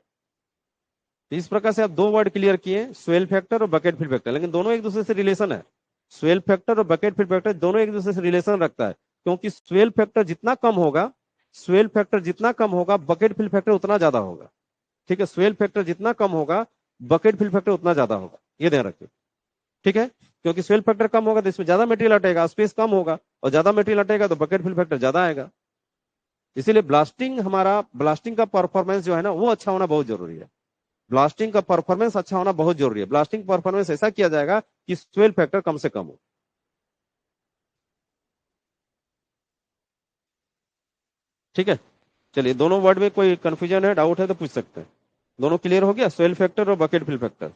तो इस प्रकार से आप दो वर्ड क्लियर किए, स्वेल फैक्टर और बकेट फिल फैक्टर, लेकिन दोनों एक दूसरे से रिलेशन है। स्वेल फैक्टर और बकेट फिल फैक्टर दोनों एक दूसरे से रिलेशन रखता है, क्योंकि स्वेल फैक्टर जितना कम होगा, स्वेल फैक्टर जितना कम होगा बकेट फिल फैक्टर उतना ज्यादा होगा। ठीक है, स्वेल फैक्टर जितना कम होगा बकेट फिल फैक्टर उतना ज्यादा होगा, ये ध्यान रखिए। ठीक है, क्योंकि स्वेल फैक्टर कम होगा तो इसमें ज्यादा मटेरियल हटेगा, स्पेस कम होगा, और ज्यादा मटेरियल हटेगा तो बकेट फिल फैक्टर ज्यादा आएगा। इसीलिए ब्लास्टिंग का परफॉर्मेंस जो है ना, वो अच्छा होना बहुत जरूरी है। ब्लास्टिंग का परफॉर्मेंस अच्छा होना बहुत जरूरी है। ब्लास्टिंग परफॉर्मेंस ऐसा किया जाएगा कि स्वेल फैक्टर कम से कम हो। ठीक है, चलिए, दोनों वर्ड में कोई कंफ्यूजन है, डाउट है तो पूछ सकते हैं। दोनों क्लियर हो गया, स्वेल फैक्टर और बकेट फिल फैक्टर।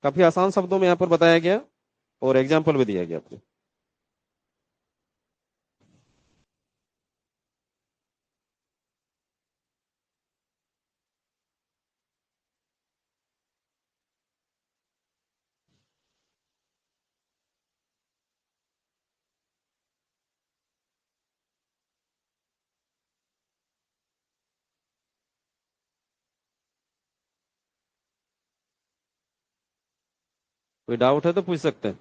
काफी आसान शब्दों में यहाँ पर बताया गया और एग्जाम्पल भी दिया गया आपको। कोई डाउट है तो पूछ सकते हैं।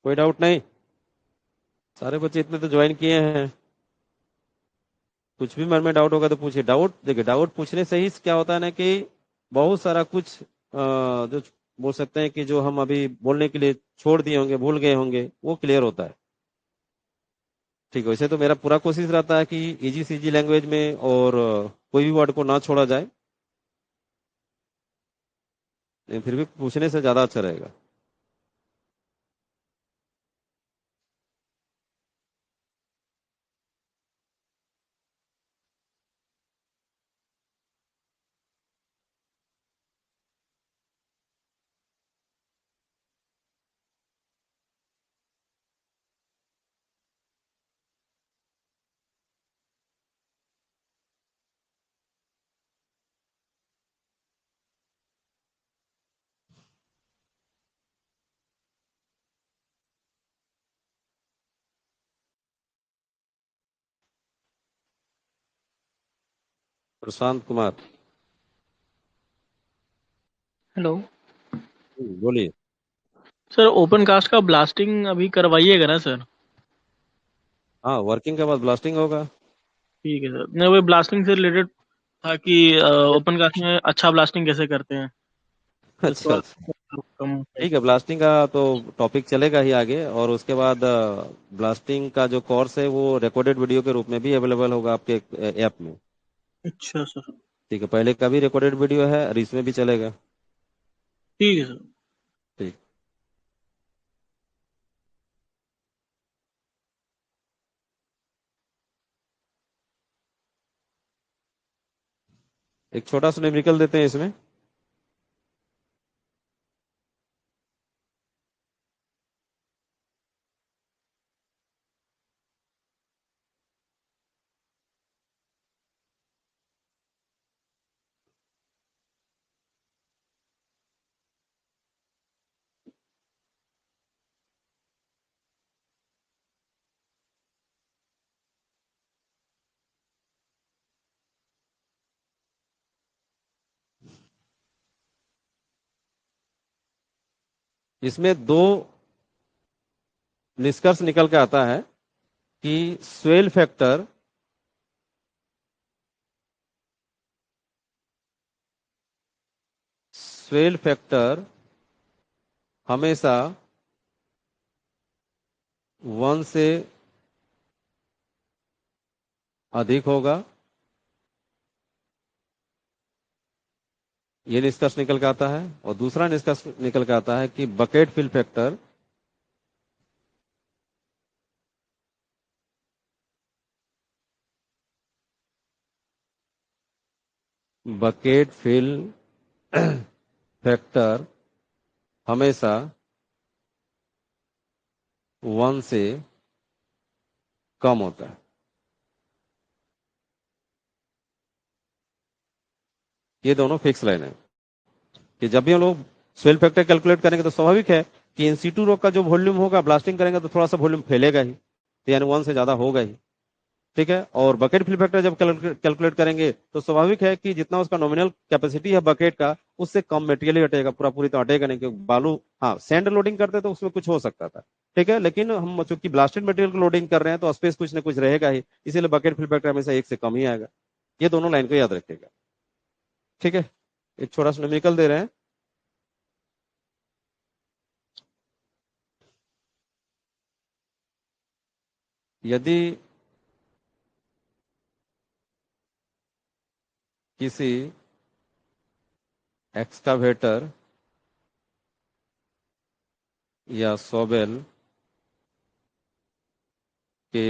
कोई डाउट नहीं, सारे बच्चे इतने तो ज्वाइन किए हैं। कुछ भी मन में डाउट होगा तो पूछिए। डाउट देखिए, डाउट पूछने से ही क्या होता है ना कि बहुत सारा कुछ जो बोल सकते हैं कि जो हम अभी बोलने के लिए छोड़ दिए होंगे, भूल गए होंगे, वो क्लियर होता है। ठीक है, वैसे तो मेरा पूरा कोशिश रहता है कि इजी सीजी लैंग्वेज में और कोई भी वर्ड को ना छोड़ा जाए, लेकिन फिर भी पूछने से ज्यादा अच्छा रहेगा। प्रशांत कुमार। हेलो। बोलिए। सर ओपन कास्ट का ब्लास्टिंग अभी करवाइएगा ना सर? हाँ, वर्किंग के बाद ब्लास्टिंग होगा। ठीक है सर, नहीं वो ब्लास्टिंग से रिलेटेड था कि ओपन कास्ट में अच्छा ब्लास्टिंग कैसे करते हैं, तो इसको अच्छा आप अच्छा। कम ठीक है, करके। ब्लास्टिंग का तो टॉपिक चलेगा ही आगे, और उसके बाद ब्लास्टिंग का जो कोर्स है वो रिकॉर्डेड वीडियो के रूप में भी अवेलेबल होगा आपके ऐप में। अच्छा सर। ठीक है, पहले का भी रिकॉर्डेड वीडियो है और इसमें भी चलेगा। ठीक है सर। ठीक। एक छोटा सा न्यूमेरिकल देते हैं इसमें। इसमें दो निष्कर्ष निकल के आता है कि स्वेल फैक्टर हमेशा 1 से अधिक होगा। ये निष्कर्ष निकल के आता है, और दूसरा निष्कर्ष निकल के आता है कि बकेट फिल फैक्टर हमेशा 1 से कम होता है। ये दोनों फिक्स लाइन है कि जब भी हम लोग स्वेल फैक्टर कैलकुलेट करेंगे तो स्वाभाविक है कि इंसिटू रो का जो वॉल्यूम होगा, ब्लास्टिंग करेंगे तो थोड़ा सा वॉल्यूम फैलेगा ही, तो यानी 1 से ज्यादा होगा ही। ठीक है, और बकेट फिल फैक्टर जब कैलकुलेट करेंगे तो स्वाभाविक है कि जितना उसका नॉमिनल कैपेसिटी है बकेट का, उससे कम मटेरियल ही हटेगा, पूरा पूरी तो हटेगा नहीं, क्योंकि बालू, हाँ सैंड लोडिंग करते तो उसमें कुछ हो सकता था। ठीक है, लेकिन हम चूंकि ब्लास्टेड मटेरियल को लोडिंग कर रहे हैं तो स्पेस कुछ ना कुछ रहेगा ही, इसीलिए बकेट फिल फैक्टर हमेशा 1 से कम ही आएगा। ये दोनों लाइन को याद रखेगा। ठीक है, एक छोटा सा न्यूमेरिकल दे रहे हैं। यदि किसी एक्सकावेटर या सोबेल के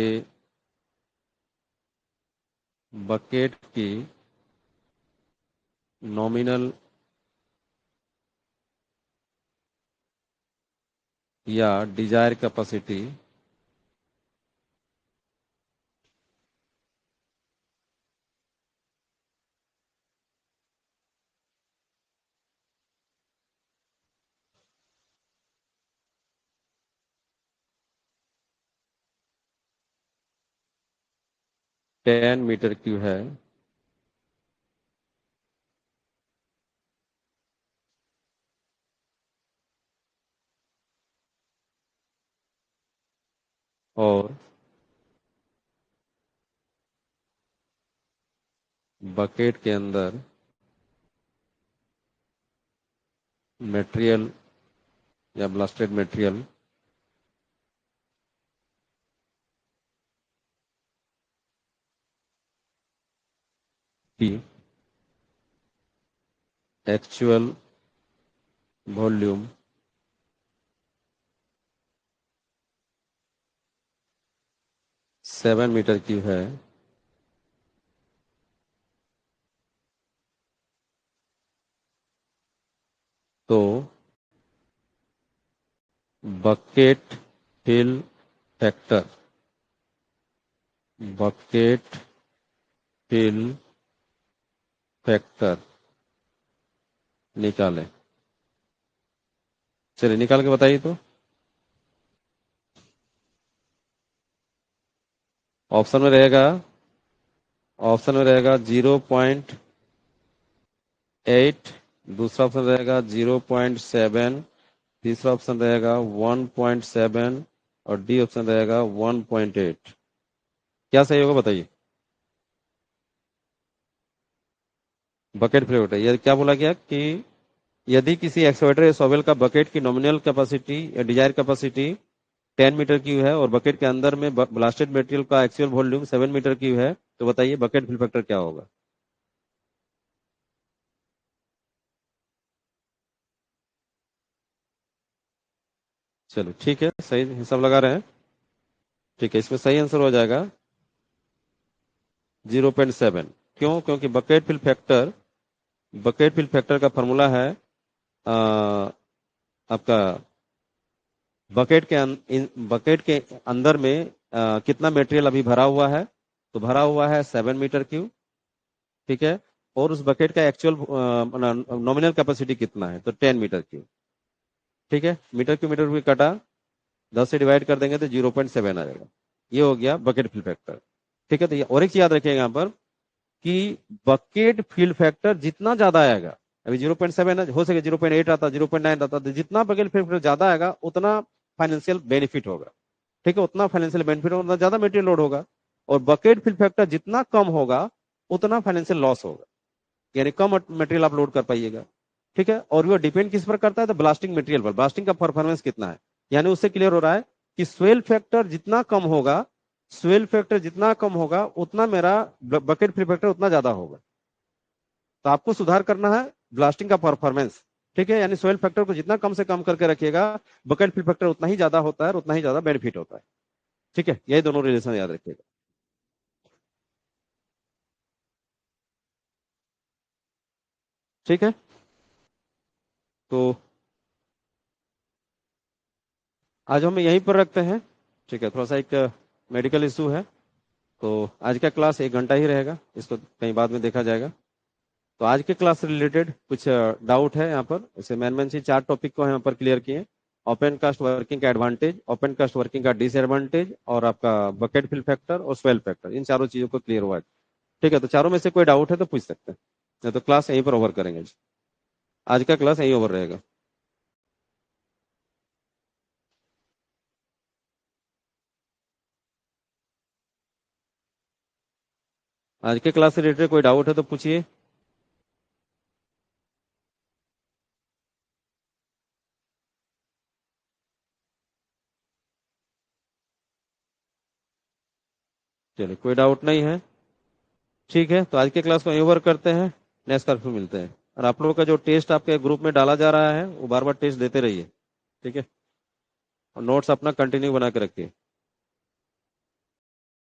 बकेट की नॉमिनल या डिजायर कैपेसिटी 10 मीटर क्यूब है, और बकेट के अंदर मटेरियल या ब्लास्टेड मटेरियल की एक्चुअल वॉल्यूम 7 मीटर क्यूब है तो bucket fill factor bucket fill factor निकालें। चलिए निकाल के बताइए तो। ऑप्शन में रहेगा 0.8, दूसरा ऑप्शन रहेगा 0.7, तीसरा ऑप्शन रहेगा 1.7 और डी ऑप्शन रहेगा 1.8। क्या सही होगा बताइए। बकेट फ्लोट है। ये क्या बोला गया कि यदि किसी एक्सकेवेटर या शॉवेल का बकेट की नॉमिनल कैपेसिटी या डिजायर कैपेसिटी 10 मीटर क्यूब है और बकेट के अंदर में ब्लास्टेड मटेरियल का एक्चुअल वॉल्यूम 7 मीटर क्यूब है, तो बताइए बकेट फिल फैक्टर क्या होगा। चलो ठीक है, सही हिसाब लगा रहे हैं। ठीक है, इसमें सही आंसर हो जाएगा 0.7। क्यों? क्योंकि बकेट फिल फैक्टर का फॉर्मूला है आ, आपका बकेट के अंदर में कितना मटेरियल अभी भरा हुआ है, तो भरा हुआ है 7 मीटर क्यूब। ठीक है, और उस बकेट का एक्चुअल नॉमिनल कैपेसिटी कितना है, तो 10 मीटर क्यूब। ठीक है, मीटर भी कटा, 10 से डिवाइड कर देंगे तो 0.7 आ जाएगा। ये हो गया बकेट फिल फैक्टर। ठीक है, तो ये और एक चीज याद रखिएगा यहाँ पर कि बकेट फिल फैक्टर जितना ज्यादा आएगा, अभी 0.7 है, हो सके 0.8 आता, 0.9 आता, तो जितना बकेट फिल फैक्टर ज्यादा आएगा उतना फाइनेंशियल बेनिफिट होगा। ठीक है, उतना फाइनेंशियल बेनिफिट होगा, उतना ज्यादा मटेरियल लोड होगा। और बकेट फिल फैक्टर जितना कम होगा उतना फाइनेंशियल लॉस होगा, यानी कम मटेरियल आप लोड कर पाइएगा। ठीक है, और वो डिपेंड किस पर करता है, तो ब्लास्टिंग मटेरियल पर, ब्लास्टिंग का परफॉर्मेंस कितना है। यानी उससे क्लियर हो रहा है कि स्वेल फैक्टर जितना कम होगा उतना मेरा बकेट फिल फैक्टर उतना ज्यादा होगा। तो आपको सुधार करना है ब्लास्टिंग का परफॉर्मेंस। ठीक है, यानी सोयल फैक्टर को जितना कम से कम करके रखिएगा, बकेट फिल फैक्टर उतना ही ज्यादा होता है और उतना ही ज्यादा बेनिफिट होता है। ठीक है, यही दोनों रिलेशन याद रखिएगा। ठीक है, तो आज हम यहीं पर रखते हैं। ठीक है, थोड़ा सा एक मेडिकल इशू है, तो आज का क्लास 1 घंटा ही रहेगा, इसको कहीं बाद में देखा जाएगा। तो आज के क्लास से रिलेटेड कुछ डाउट है यहाँ पर, जैसे मैन से 4 टॉपिक को यहाँ पर क्लियर किए। ओपन कास्ट वर्किंग का एडवांटेज, ओपन कास्ट वर्किंग का डिसएडवांटेज, और आपका बकेट फिल फैक्टर और स्वेल फैक्टर, इन चारों चीजों को क्लियर हुआ है। ठीक है, तो चारों में से कोई डाउट है तो पूछ सकते हैं, नहीं तो क्लास यहीं पर ओवर करेंगे। आज का क्लास यहीं ओवर रहेगा। आज के क्लास से रिलेटेड कोई डाउट है तो पूछिए। चलिए, कोई डाउट नहीं है। ठीक है, तो आज के क्लास को यहीं ओवर करते हैं, नेक्स्ट क्लास में मिलते हैं। और आप लोगों का जो टेस्ट आपके ग्रुप में डाला जा रहा है वो बार बार टेस्ट देते रहिए। ठीक है, और नोट्स अपना कंटिन्यू बना के रखिए।